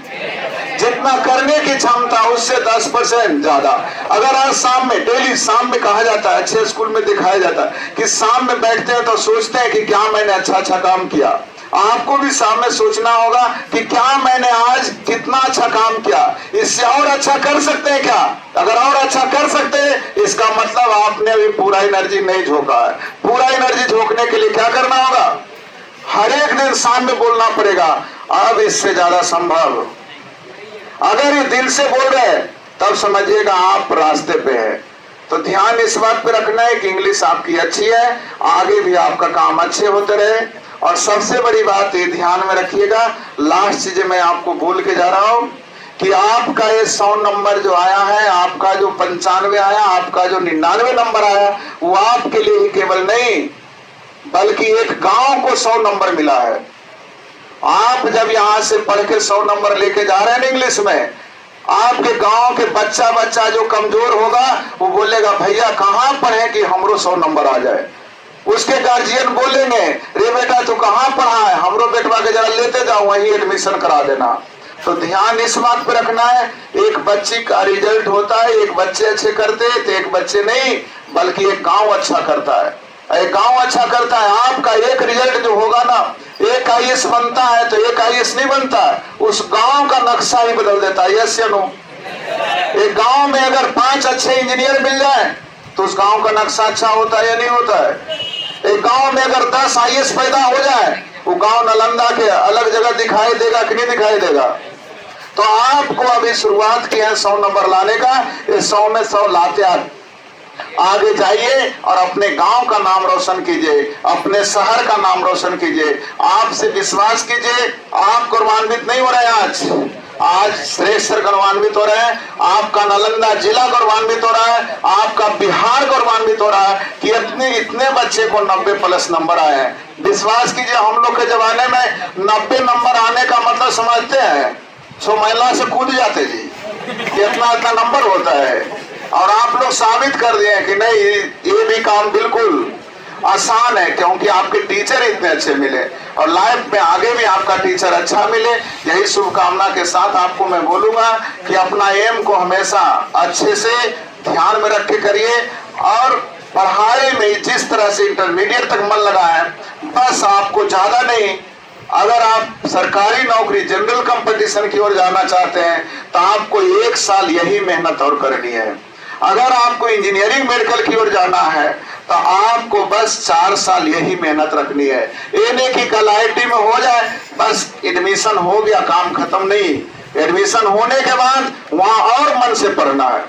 जितना करने की क्षमता उससे 10% ज्यादा। अगर आज शाम में, डेली शाम में कहा जाता है, अच्छे स्कूल में दिखाया जाता है कि शाम में बैठते हैं तो सोचते हैं कि क्या मैंने अच्छा काम किया। आपको भी शाम में सोचना होगा कि क्या मैंने आज कितना अच्छा काम किया, इससे और अच्छा कर सकते हैं क्या? अगर और अच्छा कर सकते हैं इसका मतलब आपने अभी पूरा एनर्जी नहीं झोंका है। पूरा एनर्जी झोंकने के लिए क्या करना होगा? हर एक दिन शाम में बोलना पड़ेगा, अब इससे ज्यादा संभव। अगर ये दिल से बोल रहे हैं तब समझिएगा आप रास्ते पे है। तो ध्यान इस बात पे रखना है कि इंग्लिश आपकी अच्छी है, आगे भी आपका काम अच्छे होते रहे। और सबसे बड़ी बात ये ध्यान में रखिएगा, लास्ट चीज मैं आपको बोल के जा रहा हूं कि आपका ये 100 नंबर जो आया है, आपका जो 95 आया, आपका जो 99 नंबर आया, वो आपके लिए ही केवल नहीं बल्कि एक गांव को 100 नंबर मिला है। आप जब यहां से पढ़ के 100 नंबर लेके जा रहे हैं इंग्लिश में, आपके गांव के बच्चा जो कमजोर होगा वो बोलेगा भैया कहां पढ़े कि हमरो 100 नंबर आ जाए। उसके गार्जियन बोलेंगे रे बेटा तू कहां पढ़ा है, हमरो बेटवा के जरा लेते जाओ वहीं एडमिशन करा देना। तो ध्यान इस बात पे रखना है, एक बच्ची का रिजल्ट होता है, एक बच्चे अच्छे करते हैं तो एक बच्चे नहीं बल्कि एक गांव अच्छा करता है। एक गांव अच्छा करता है, आपका एक रिजल्ट जो होगा ना, एक IAS बनता है तो एक IAS नहीं बनता, उस गांव का नक्शा ही बदल देता है। यस या नो? एक गांव में अगर 5 अच्छे इंजीनियर मिल जाए तो उस गांव का नक्शा अच्छा होता है या नहीं होता है? एक गांव में अगर 10 IAS पैदा हो जाए, वो गांव नालंदा के अलग जगह दिखाई देगा कि नहीं दिखाई देगा? तो आपको अभी शुरुआत की है 100 नंबर लाने का, ये 100 में 100 लाते आगे जाइए और अपने गांव का नाम रोशन कीजिए, अपने शहर का नाम रोशन कीजिए। आपसे विश्वास कीजिए, आप गौरवान्वित नहीं हो रहे आज श्रेष्ठ सर गौरवान्वित हो रहे हैं, आपका नालंदा जिला गौरवान्वित हो रहा है, आपका बिहार गौरवान्वित हो रहा है कि इतने बच्चे को 90+ नंबर आए हैं। विश्वास कीजिए, हम लोग के जमाने में 90 नंबर आने का मतलब समझते हैं 100 महिला से कूद जाते जी, इतना नंबर होता है। और आप लोग साबित कर दिए कि नहीं ये भी काम बिल्कुल आसान है, क्योंकि आपके टीचर इतने अच्छे मिले और लाइफ में आगे भी आपका टीचर अच्छा मिले। यही शुभकामना के साथ आपको मैं बोलूंगा कि अपना एम को हमेशा अच्छे से ध्यान में रख के करिए, और पढ़ाई में जिस तरह से इंटरमीडिएट तक मन लगा है, बस आपको ज्यादा नहीं, अगर आप सरकारी नौकरी जनरल कंपटीशन की ओर जाना चाहते हैं तो आपको 1 साल यही मेहनत और करनी है। अगर आपको इंजीनियरिंग मेडिकल की ओर जाना है तो आपको बस 4 साल यही मेहनत रखनी है। ये नहीं कि कल IIT में हो जाए बस एडमिशन हो गया काम खत्म, नहीं। एडमिशन होने के बाद वहां और मन से पढ़ना है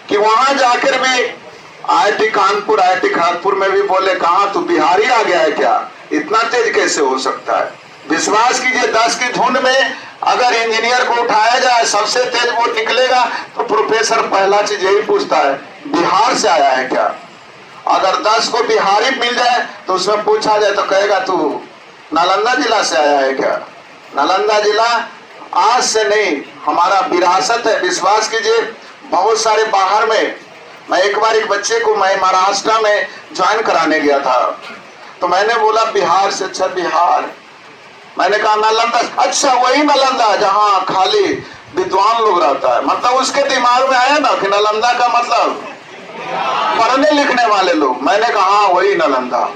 कि वहां जाकर भी IIT कानपुर, IIT खड़गपुर में भी बोले कहाँ तू बिहारी आ गया है क्या, इतना तेज कैसे हो सकता है। विश्वास कीजिए 10 की झुंड में अगर इंजीनियर को उठाया जाए सबसे तेज वो निकलेगा तो प्रोफेसर पहला चीज यही पूछता है बिहार से आया है क्या। अगर 10 को बिहारी मिल जाए तो उसमें पूछा जाए तो कहेगा तू नालंदा जिला से आया है क्या। नालंदा जिला आज से नहीं, हमारा विरासत है। विश्वास कीजिए बहुत सारे बाहर में, मैं एक बार एक बच्चे को मैं महाराष्ट्र में ज्वाइन कराने गया था तो मैंने बोला बिहार से, अच्छा बिहार, मैंने कहा नालंदा, अच्छा वही नालंदा जहाँ खाली विद्वान लोग रहता है। मतलब उसके दिमाग में आया ना कि नालंदा का मतलब पढ़ने लिखने वाले लोग। मैंने कहा हाँ वही नालंदा।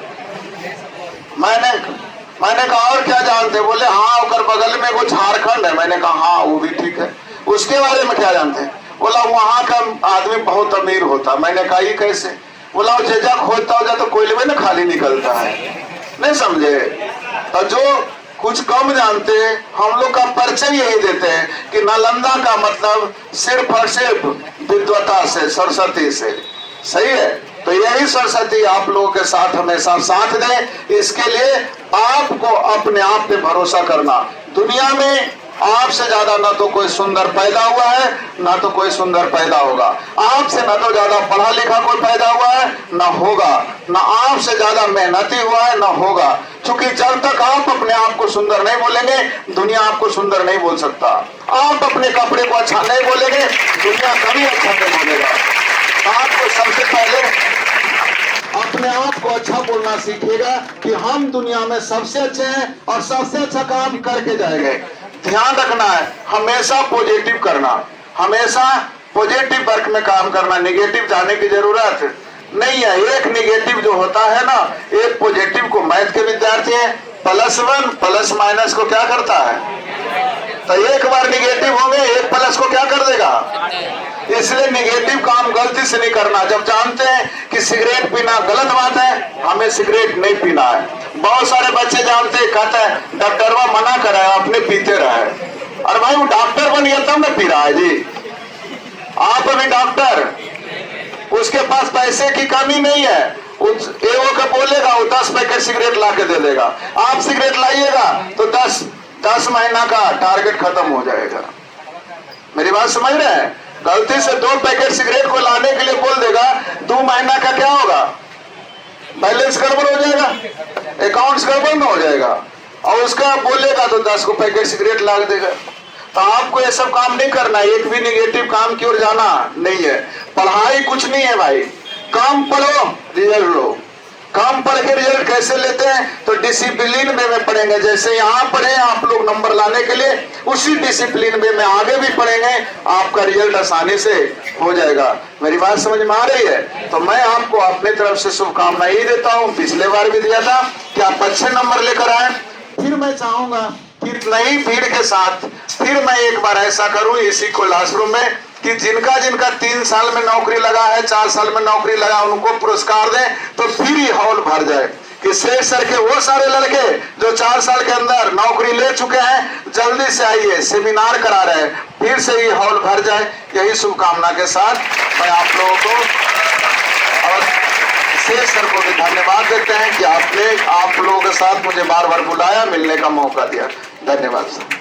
मैंने कहा और क्या जानते, बोले हाँ उधर बगल में वो झारखंड है। मैंने कहा हाँ वो भी ठीक है। उसके बारे में क्या जानते, बोला वहां का आदमी बहुत अमीर होता। मैंने कहा ये कैसे, बोला जगह खोजता हो जाए तो कोयले में ना खाली निकलता है। नहीं समझे। तो जो कुछ कम जानते हैं हम लोग का परिचय यही देते हैं कि नालंदा का मतलब सिर्फ और सिर्फ विद्वता से, सरस्वती से। सही है। तो यही सरस्वती आप लोगों के साथ हमेशा साथ दे। इसके लिए आपको अपने आप पे भरोसा करना। दुनिया में आपसे ज्यादा ना तो कोई सुंदर पैदा हुआ है ना तो कोई सुंदर पैदा होगा। आपसे ना तो ज्यादा पढ़ा लिखा कोई पैदा हुआ है ना होगा, ना आपसे ज्यादा मेहनती हुआ है ना होगा। क्योंकि जब तक आप अपने आप को सुंदर नहीं बोलेंगे दुनिया आपको सुंदर नहीं बोल सकता। आप अपने कपड़े को अच्छा नहीं बोलेंगे दुनिया कभी अच्छा नहीं बोलेगा। आपको सबसे पहले अपने आप को अच्छा बोलना सीखिएगा कि हम दुनिया में सबसे अच्छे हैं और सबसे अच्छा काम करके जाएंगे। ध्यान रखना है हमेशा पॉजिटिव करना, हमेशा पॉजिटिव वर्क में काम करना। नेगेटिव जाने की जरूरत नहीं है। एक नेगेटिव जो होता है ना, एक पॉजिटिव को मैथ के विद्यार्थी है +1 +- को क्या करता है, तो एक बार नेगेटिव होंगे एक प्लस को क्या कर देगा। इसलिए नेगेटिव काम गलती से नहीं करना। जब जानते हैं कि सिगरेट पीना गलत बात है हमें सिगरेट नहीं पीना है। बहुत सारे बच्चे जानते हैं, कहते हैं डॉक्टरवा मना कर रहा है अपने पीते रहे। और भाई वो डॉक्टर बन गया तब ना पी रहा है जी। आप अभी डॉक्टर, उसके पास पैसे की कमी नहीं है, एओ का बोलेगा वो 10 पैकेट सिगरेट ला के दे देगा। आप सिगरेट लाइएगा तो 10 महीना का टारगेट खत्म हो जाएगा। मेरी बात समझ रहे हैं। गलती से 2 पैकेट सिगरेट को लाने के लिए बोल देगा, 2 महीना का क्या होगा, बैलेंस गड़बड़ हो जाएगा, अकाउंट्स गड़बड़ में हो जाएगा। और उसका बोलेगा तो 10 को पैकेट सिगरेट ला देगा। तो आपको ये सब काम नहीं करना, एक भी निगेटिव काम की ओर जाना नहीं है। पढ़ाई कुछ नहीं है भाई, काम पढ़ो रिजल्ट लो। काम पढ़ के रिजल्ट कैसे लेते हैं, तो डिसिप्लिन में पढ़ेंगे। जैसे यहाँ पढ़े आप लोग नंबर लाने के लिए, उसी डिसिप्लिन में आगे भी पढ़ेंगे, आपका रिजल्ट आसानी से हो जाएगा। मेरी बात समझ में आ रही है। तो मैं आपको अपने तरफ से शुभकामनाएं ही देता हूँ। पिछले बार भी दिया था कि आप अच्छे नंबर लेकर आए। फिर मैं चाहूंगा कि नई भीड़ के साथ फिर मैं एक बार ऐसा करूं इसी क्लासरूम में कि जिनका जिनका 3 साल में नौकरी लगा है, 4 साल में नौकरी लगा, उनको पुरस्कार दें तो फिर ही हॉल भर जाए। कि शेष सर के वो सारे लड़के जो 4 साल के अंदर नौकरी ले चुके हैं जल्दी से आइए, सेमिनार करा रहे हैं, फिर से ही हॉल भर जाए। यही शुभकामना के साथ मैं आप लोगों को और शेष सर को भी धन्यवाद देते हैं कि आपने आप लोगों के साथ मुझे बार बार बुलाया, मिलने का मौका दिया। धन्यवाद सर।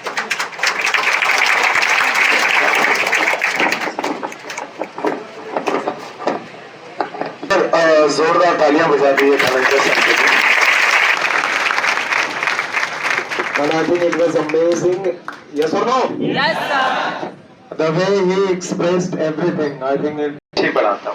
जोरदार तालियां बजा दी है धनंजय सर के लिए। And I think it was amazing. Yes or no? Yes, sir. The way he expressed everything, I think it. अच्छी बनाता